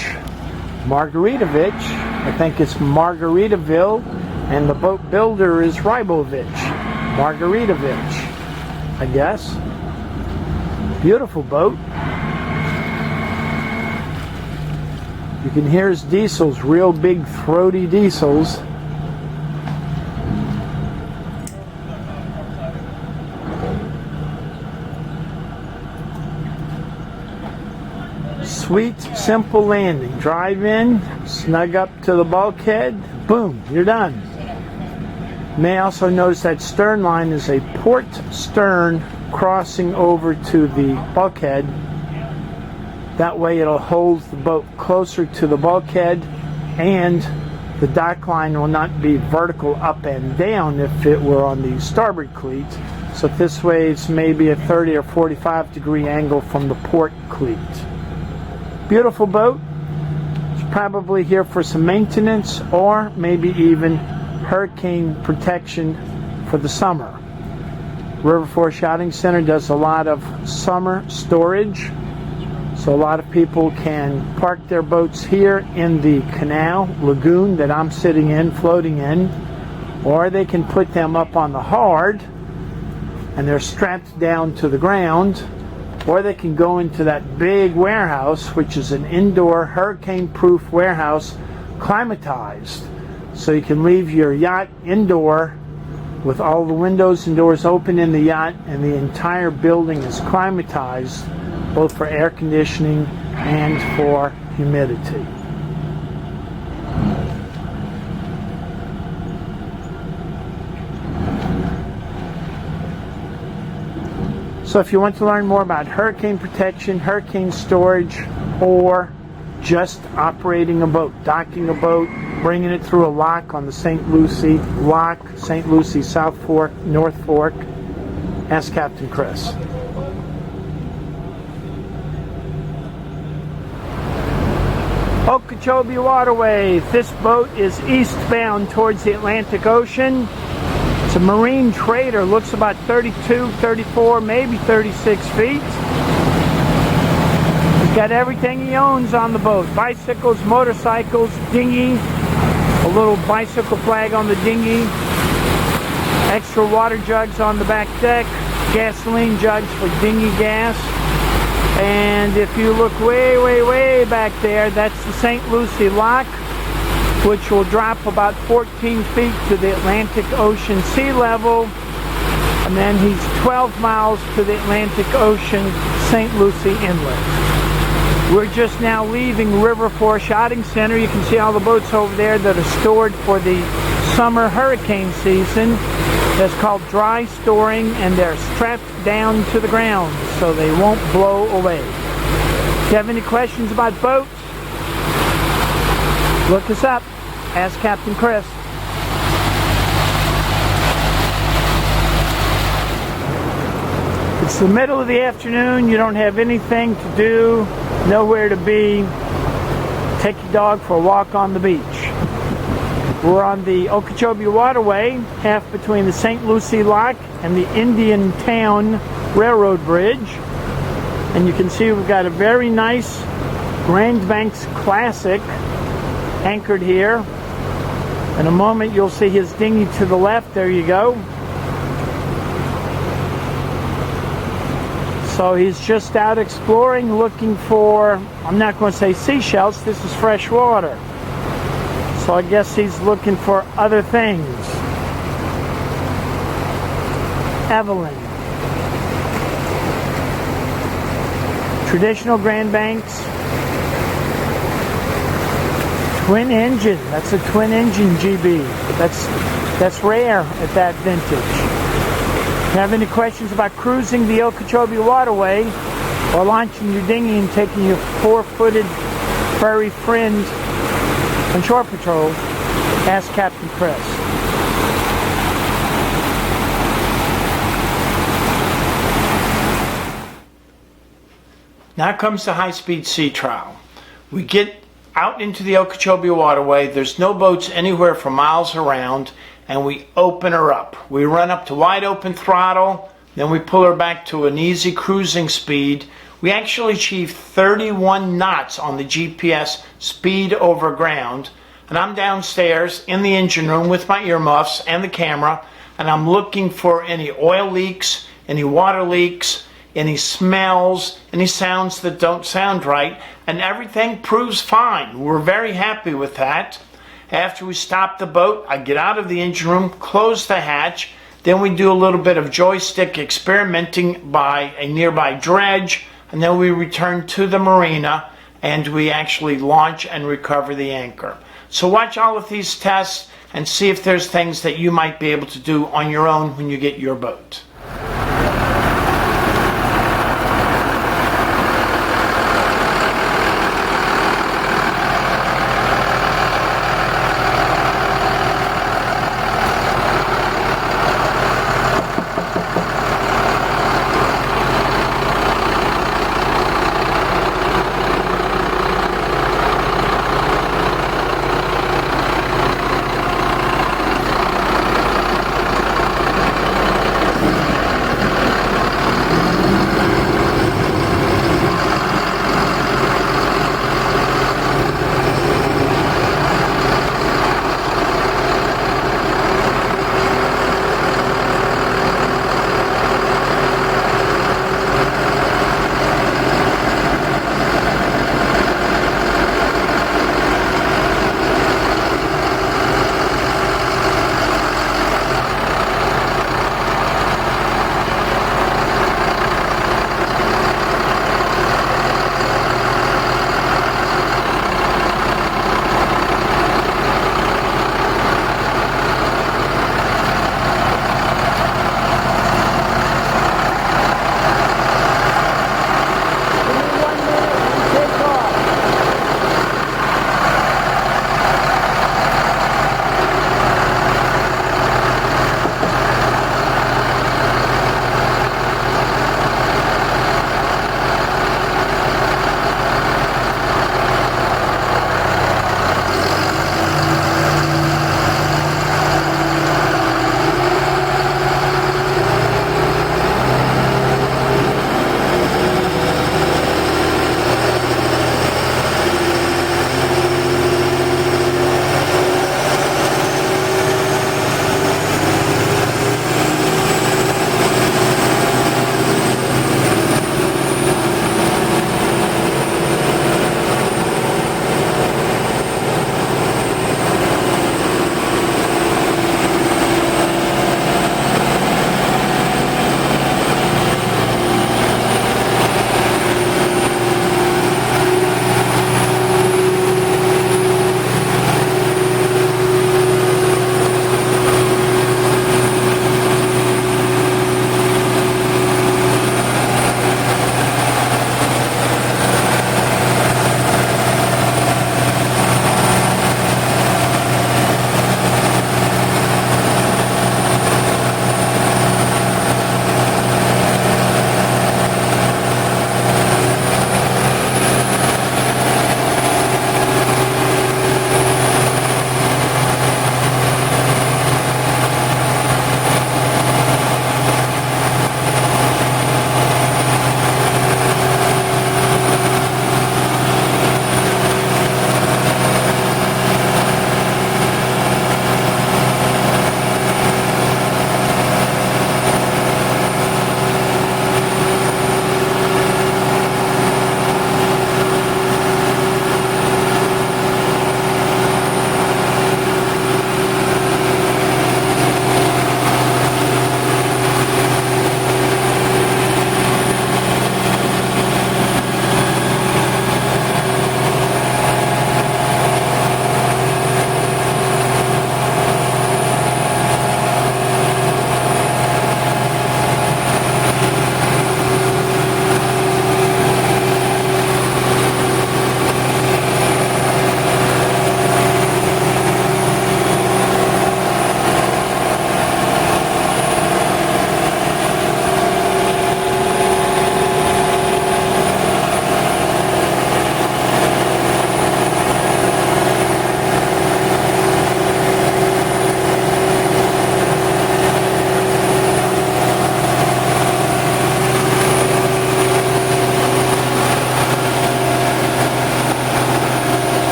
Margaritavich. I think it's Margaritaville. And the boat builder is Rybovich. Margaritavich, I guess. Beautiful boat. You can hear his diesels, real big throaty diesels. Sweet, simple landing. Drive in, snug up to the bulkhead, boom, you're done. You may also notice that stern line is a port stern crossing over to the bulkhead. That way it'll hold the boat closer to the bulkhead, and the dock line will not be vertical up and down if it were on the starboard cleat. So this way it's maybe a 30 or 45 degree angle from the port cleat. Beautiful boat. It's probably here for some maintenance or maybe even hurricane protection for the summer. River Forest Yachting Center does a lot of summer storage. So a lot of people can park their boats here in the canal, lagoon that I'm sitting in, floating in, or they can put them up on the hard and they're strapped down to the ground, or they can go into that big warehouse, which is an indoor hurricane-proof warehouse, climatized. So you can leave your yacht indoor with all the windows and doors open in the yacht, and the entire building is climatized, both for air conditioning and for humidity. So if you want to learn more about hurricane protection, hurricane storage, or just operating a boat, docking a boat, bringing it through a lock on the St. Lucie lock, St. Lucie South Fork, North Fork, ask Captain Chris. Okeechobee Waterway. This boat is eastbound towards the Atlantic Ocean. It's a marine trader, looks about 32, 34, maybe 36 feet. He's got everything he owns on the boat. Bicycles, motorcycles, dinghy, a little bicycle flag on the dinghy, extra water jugs on the back deck, gasoline jugs for dinghy gas. And if you look way, way, way back there, that's the St. Lucie Lock, which will drop about 14 feet to the Atlantic Ocean sea level. And then he's 12 miles to the Atlantic Ocean, St. Lucie Inlet. We're just now leaving River Forest Yachting Center. You can see all the boats over there that are stored for the summer hurricane season. That's called dry storing, and they're strapped down to the ground so they won't blow away. If you have any questions about boats, look us up. Ask Captain Chris. It's the middle of the afternoon. You don't have anything to do, nowhere to be. Take your dog for a walk on the beach. We're on the Okeechobee Waterway, half between the St. Lucie Lock and the Indian Town Railroad Bridge. And you can see we've got a very nice Grand Banks Classic anchored here. In a moment you'll see his dinghy to the left. There you go. So he's just out exploring, looking for, I'm not going to say seashells, this is fresh water. So I guess he's looking for other things. Evelyn. Traditional Grand Banks. Twin engine. That's a twin engine GB. That's rare at that vintage. If you have any questions about cruising the Okeechobee Waterway or launching your dinghy and taking your 4-footed furry friend on shore patrol, ask Captain Chris. Now comes the high-speed sea trial. We get out into the Okeechobee waterway. There's no boats anywhere for miles around, and we open her up. We run up to wide open throttle, then we pull her back to an easy cruising speed. We actually achieve 31 knots on the GPS speed over ground, and I'm downstairs in the engine room with my earmuffs and the camera, and I'm looking for any oil leaks, any water leaks, any smells, any sounds that don't sound right, and everything proves fine. We're very happy with that. After we stop the boat, I get out of the engine room, close the hatch, then we do a little bit of joystick experimenting by a nearby dredge, and then we return to the marina and we actually launch and recover the anchor. So watch all of these tests and see if there's things that you might be able to do on your own when you get your boat.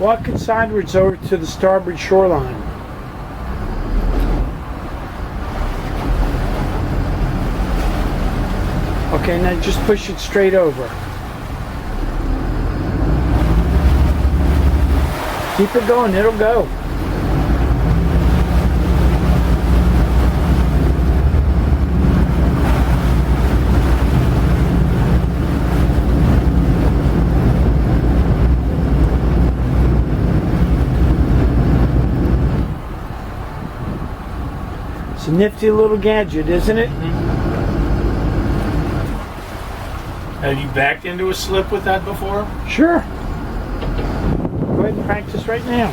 Walking sideways over to the starboard shoreline. Okay, now just push it straight over. Keep it going, it'll go. It's a nifty little gadget, isn't it? Have you backed into a slip with that before? Sure. Go ahead and practice right now.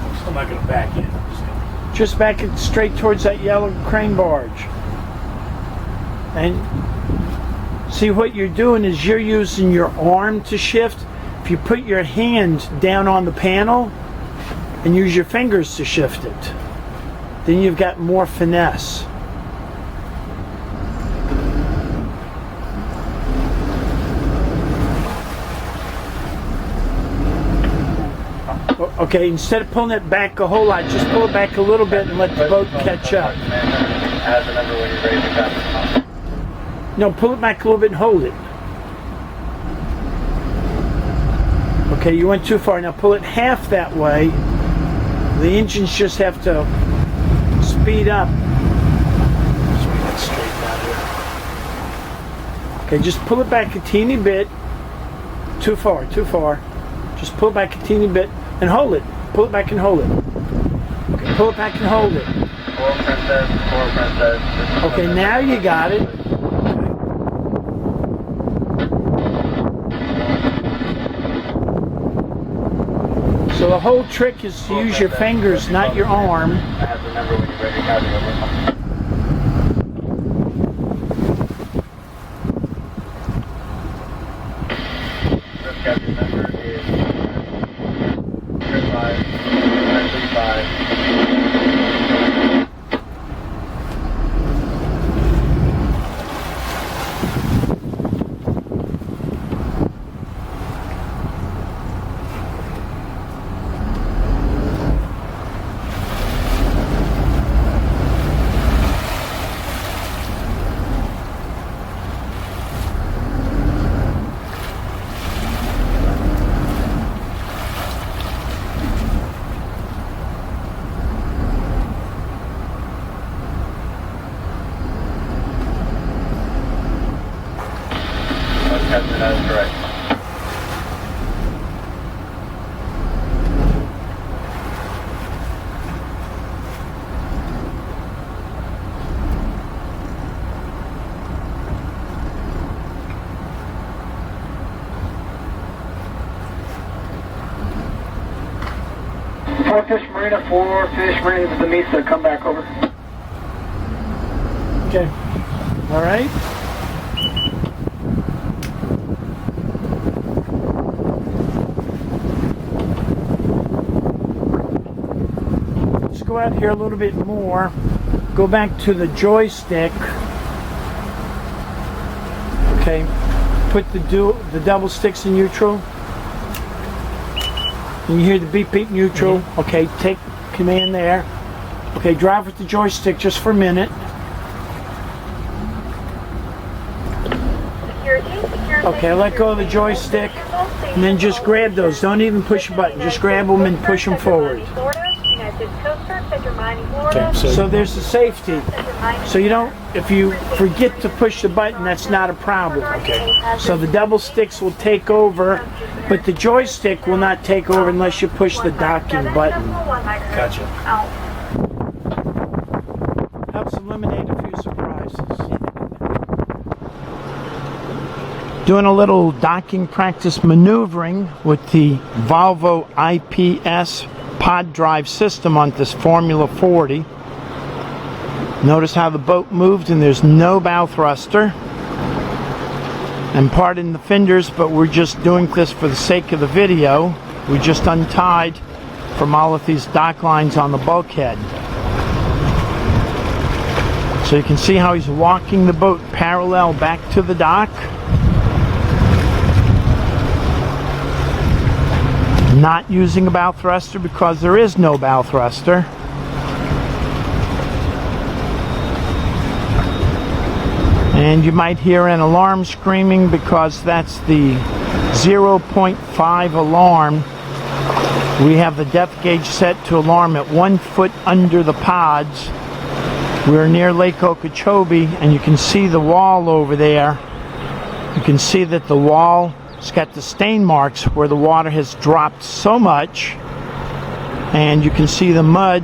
I'm still not going to back in. I'm just gonna... Just back it straight towards that yellow crane barge. And see, what you're doing is you're using your arm to shift. If you put your hand down on the panel and use your fingers to shift it, then you've got more finesse. Okay, instead of pulling it back a whole lot, just pull it back a little bit and let the boat catch up. No, pull it back a little bit and hold it. Okay, you went too far. Now pull it half that way. The engines just have to speed up. Straight down here. Okay, just pull it back a teeny bit. Too far, too far. Just pull it back a teeny bit and hold it. Pull it back and hold it. Okay, pull it back and hold it. Four princess. Okay, now you got it. So the whole trick is to use your fingers, not your arm. I have the number when you're ready. Captain number is 935. Captain, that is correct. Four fish marina to the Mesa, come back over. Okay. All right. Let's go out here a little bit more. Go back to the joystick. Okay. Put the double sticks in neutral. And you hear the beep beep neutral. Okay, take command there. Okay, drive with the joystick just for a minute. Okay, let go of the joystick and then just grab those. Don't even push a button. Just grab them and push them forward. Okay, So there's the safety. So you don't, if you forget to push the button, that's not a problem. Okay. So the double sticks will take over, but the joystick will not take over unless you push the docking button. Gotcha. Helps eliminate a few surprises. Doing a little docking practice maneuvering with the Volvo IPS pod drive system on this Formula 40. Notice how the boat moved and there's no bow thruster. And pardon the fenders, but we're just doing this for the sake of the video. We just untied from all of these dock lines on the bulkhead. So you can see how he's walking the boat parallel back to the dock. not using a bow thruster because there is no bow thruster. And you might hear an alarm screaming because that's the 0.5 alarm. We have the depth gauge set to alarm at 1 foot under the pods. We're near Lake Okeechobee, and you can see the wall over there. You can see that the wall has got the stain marks where the water has dropped so much, and you can see the mud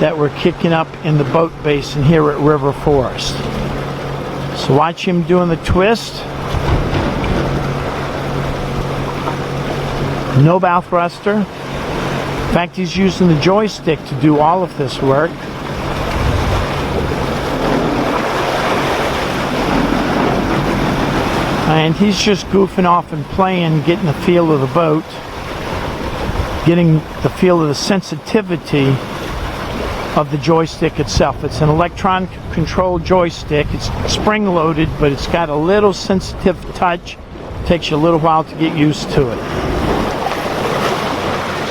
that we're kicking up in the boat basin here at River Forest. So watch him doing the twist. No bow thruster. In fact, he's using the joystick to do all of this work. And he's just goofing off and playing, getting the feel of the boat, getting the feel of the sensitivity of the joystick itself. It's an electronic control joystick. It's spring loaded, but it's got a little sensitive touch. It takes you a little while to get used to it.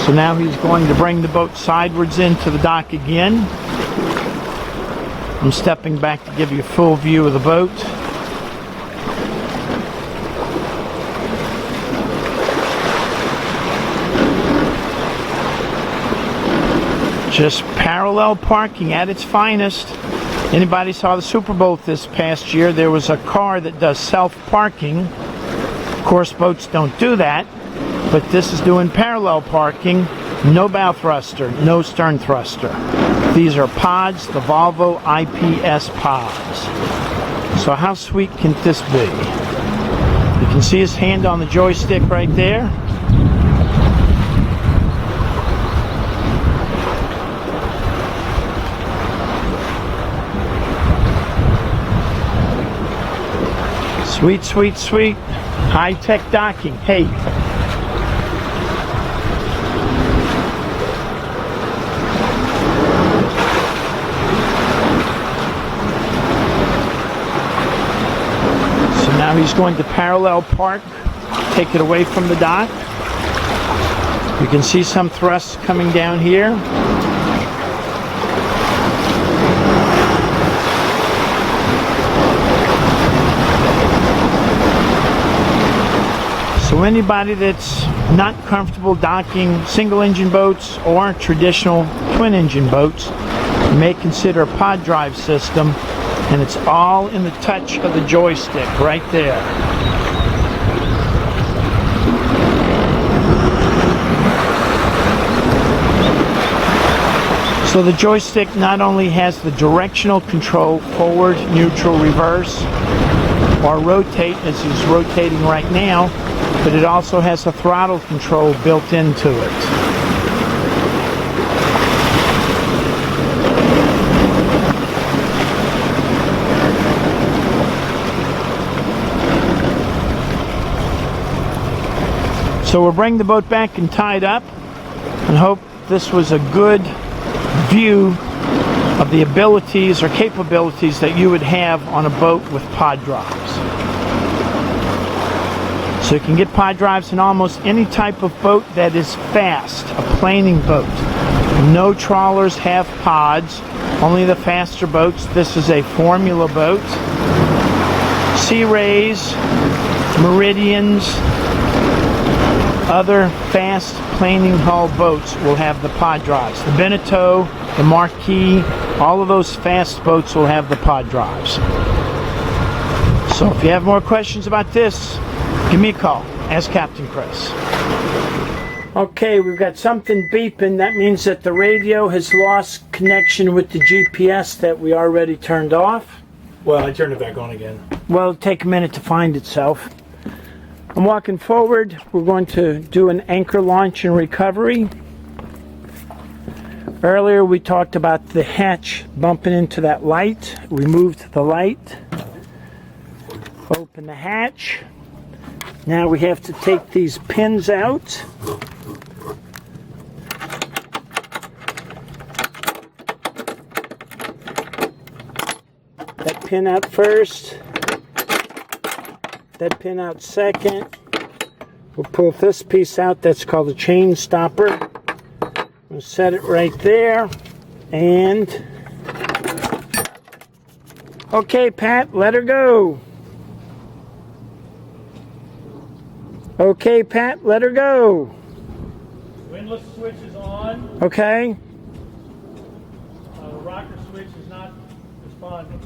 So now he's going to bring the boat sidewards into the dock again. I'm stepping back to give you a full view of the boat. Just parallel parking at its finest. Anybody saw the Super Bowl this past year? There was a car that does self-parking. Of course, boats don't do that, but this is doing parallel parking. No bow thruster, no stern thruster. These are pods, the Volvo IPS pods. So how sweet can this be? You can see his hand on the joystick right there. Sweet, sweet, sweet. High-tech docking. Hey. So now he's going to parallel park, take it away from the dock. You can see some thrusts coming down here. So anybody that's not comfortable docking single engine boats or traditional twin engine boats may consider a pod drive system, and it's all in the touch of the joystick right there. So the joystick not only has the directional control, forward, neutral, reverse, or rotate as he's rotating right now, but it also has a throttle control built into it. So we'll bring the boat back and tie it up, and hope this was a good view of the abilities or capabilities that you would have on a boat with pod drives. So you can get pod drives in almost any type of boat that is fast, a planing boat. No trawlers have pods, only the faster boats. This is a formula boat. Sea Rays, Meridians, other fast planing hull boats will have the pod drives. The Beneteau, the Marquis, all of those fast boats will have the pod drives. So if you have more questions about this, give me a call. Ask Captain Chris. Okay, we've got something beeping. That means that the radio has lost connection with the GPS that we already turned off. Well, I turned it back on again. Well, it'll take a minute to find itself. I'm walking forward. We're going to do an anchor launch and recovery. Earlier we talked about the hatch bumping into that light. Removed the light. Open the hatch. Now we have to take these pins out. That pin out first. That pin out second. We'll pull this piece out. That's called a chain stopper. We'll set it right there. And okay, Pat, let her go. Okay, Pat, let her go. Windlass switch is on. Okay. Rocker switch is not responding.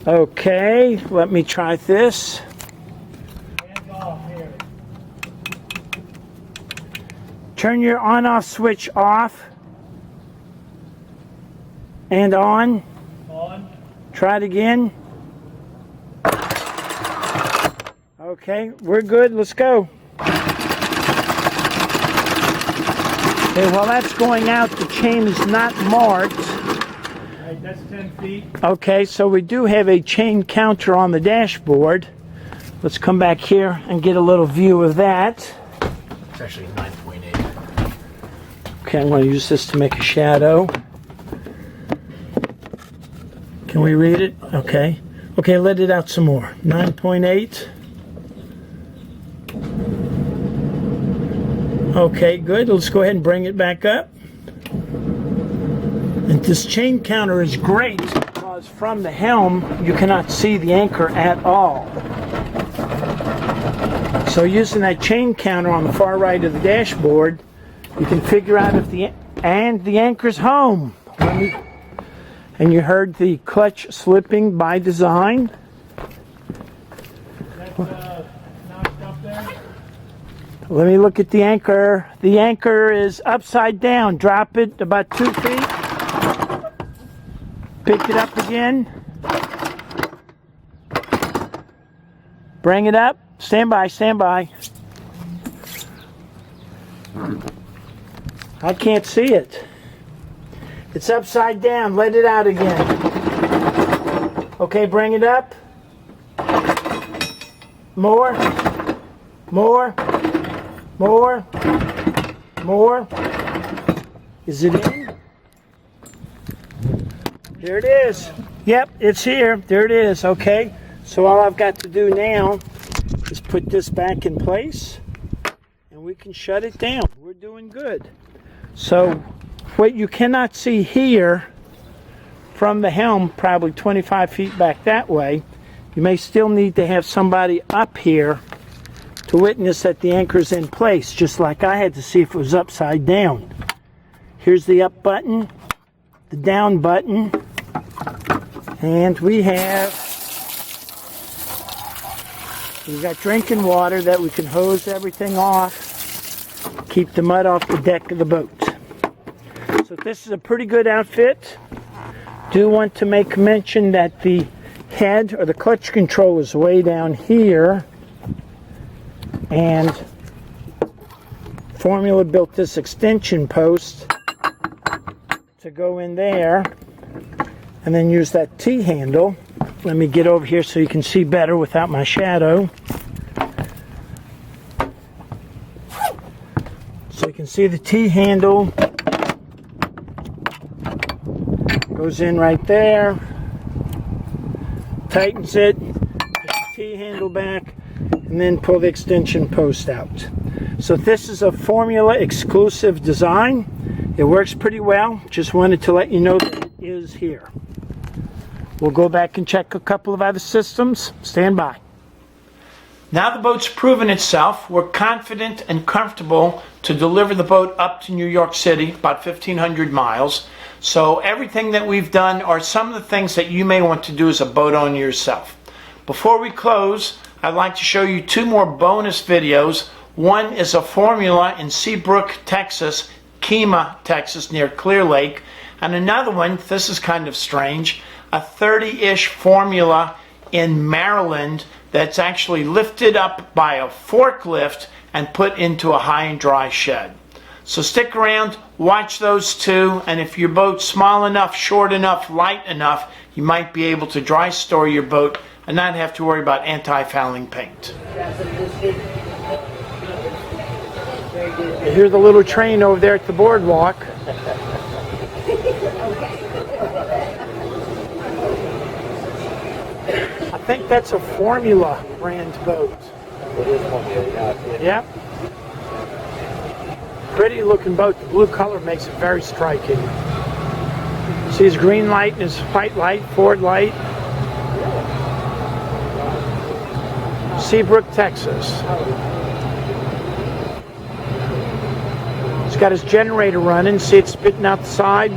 Okay, let me try this. Hands off here. Turn your on-off switch off and on. On. Try it again. Okay, we're good. Let's go. Okay, while that's going out, the chain is not marked. Right, that's 10 feet. Okay, so we do have a chain counter on the dashboard. Let's come back here and get a little view of that. It's actually 9.8. Okay, I'm going to use this to make a shadow. Can we read it? Okay. Okay, let it out some more. 9.8. Okay, good. Let's go ahead and bring it back up. And this chain counter is great because from the helm you cannot see the anchor at all. So using that chain counter on the far right of the dashboard, you can figure out if the anchor's home. And you heard the clutch slipping by design. Knocked up there. Let me look at the anchor. The anchor is upside down. Drop it about 2 feet. Pick it up again. Bring it up. Stand by, stand by. I can't see it. It's upside down. Let it out again. Okay, bring it up. More. More. More. More. Is it in? There it is. Yep, it's here. There it is. Okay. So all I've got to do now is put this back in place and we can shut it down. We're doing good. So what you cannot see here from the helm, probably 25 feet back that way, you may still need to have somebody up here to witness that the anchor's in place, just like I had to see if it was upside down. Here's the up button, the down button, and we've got drinking water that we can hose everything off, keep the mud off the deck of the boat. So this is a pretty good outfit. Do want to make mention that the head or the clutch control is way down here, and Formula built this extension post to go in there and then use that T-handle. Let me get over here so you can see better without my shadow. So you can see the T-handle goes in right there, tightens it, put the T-handle back, and then pull the extension post out. So this is a Formula exclusive design. It works pretty well. Just wanted to let you know that it is here. We'll go back and check a couple of other systems. Stand by. Now the boat's proven itself, we're confident and comfortable to deliver the boat up to New York City, about 1,500 miles. So everything that we've done are some of the things that you may want to do as a boat owner yourself. Before we close, I'd like to show you two more bonus videos. One is a Formula in Seabrook, Texas, Kemah, Texas, near Clear Lake. And another one, this is kind of strange, a 30-ish Formula in Maryland that's actually lifted up by a forklift and put into a high and dry shed. So stick around, watch those two, and if your boat's small enough, short enough, light enough, you might be able to dry store your boat and not have to worry about anti-fouling paint. Here's the little train over there at the boardwalk. I think that's a Formula brand boat. It is Formula, yeah. Yep. Pretty looking boat. The blue color makes it very striking. See his green light and his white light, forward light. Seabrook, Texas. He's got his generator running. See it spitting out the side.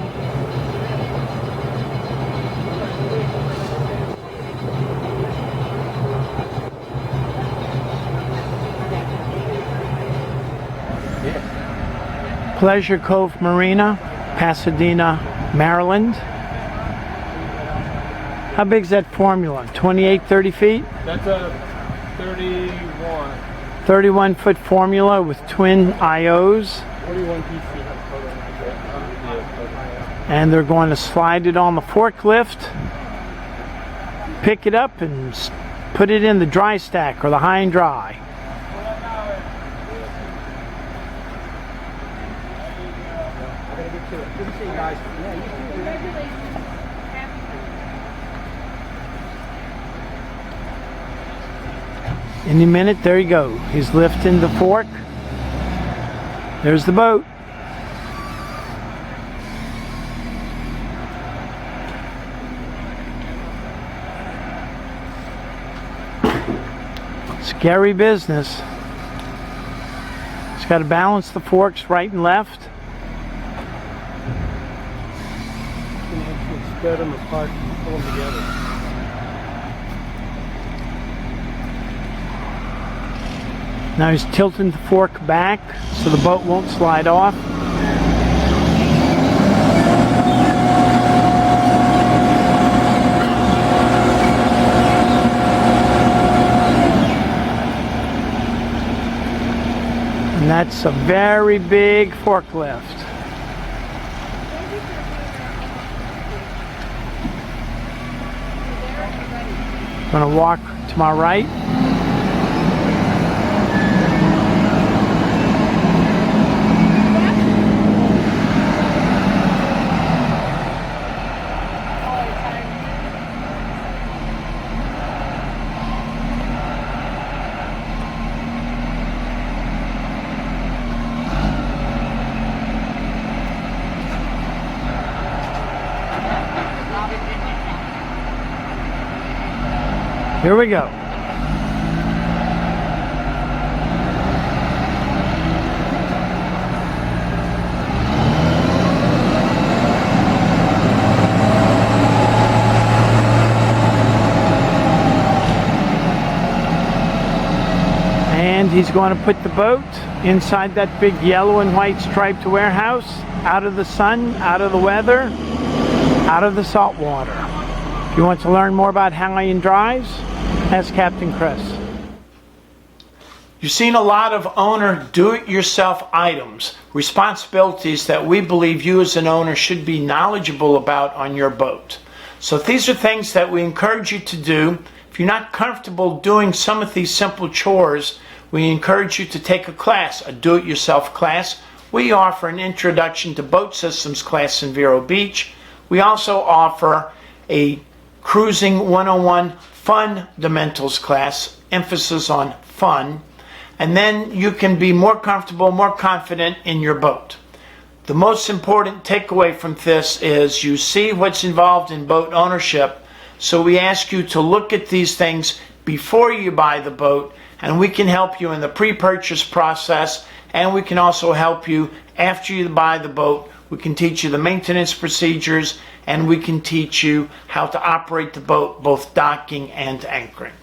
Pleasure Cove Marina, Pasadena, Maryland. How big is that Formula? 28, 30 feet? That's a 31. 31 foot Formula with twin IOs. 41 PC. And they're going to slide it on the forklift, pick it up and put it in the dry stack or the high and dry. Any minute, there you go. He's lifting the fork. There's the boat. Scary business. He's got to balance the forks right and left. Spread them apart and pull them together. Now he's tilting the fork back so the boat won't slide off. And that's a very big forklift. I'm going to walk to my right. Here we go. And he's going to put the boat inside that big yellow and white striped warehouse, out of the sun, out of the weather, out of the salt water. If you want to learn more about how he drives, ask Captain Chris. You've seen a lot of owner do-it-yourself items, responsibilities that we believe you as an owner should be knowledgeable about on your boat. So these are things that we encourage you to do. If you're not comfortable doing some of these simple chores, we encourage you to take a class, a do-it-yourself class. We offer an Introduction to Boat Systems class in Vero Beach. We also offer a Cruising 101 Fundamentals class, emphasis on fun, and then you can be more comfortable, more confident in your boat. The most important takeaway from this is you see what's involved in boat ownership, so we ask you to look at these things before you buy the boat, and we can help you in the pre-purchase process, and we can also help you after you buy the boat. We can teach you the maintenance procedures, and we can teach you how to operate the boat, both docking and anchoring.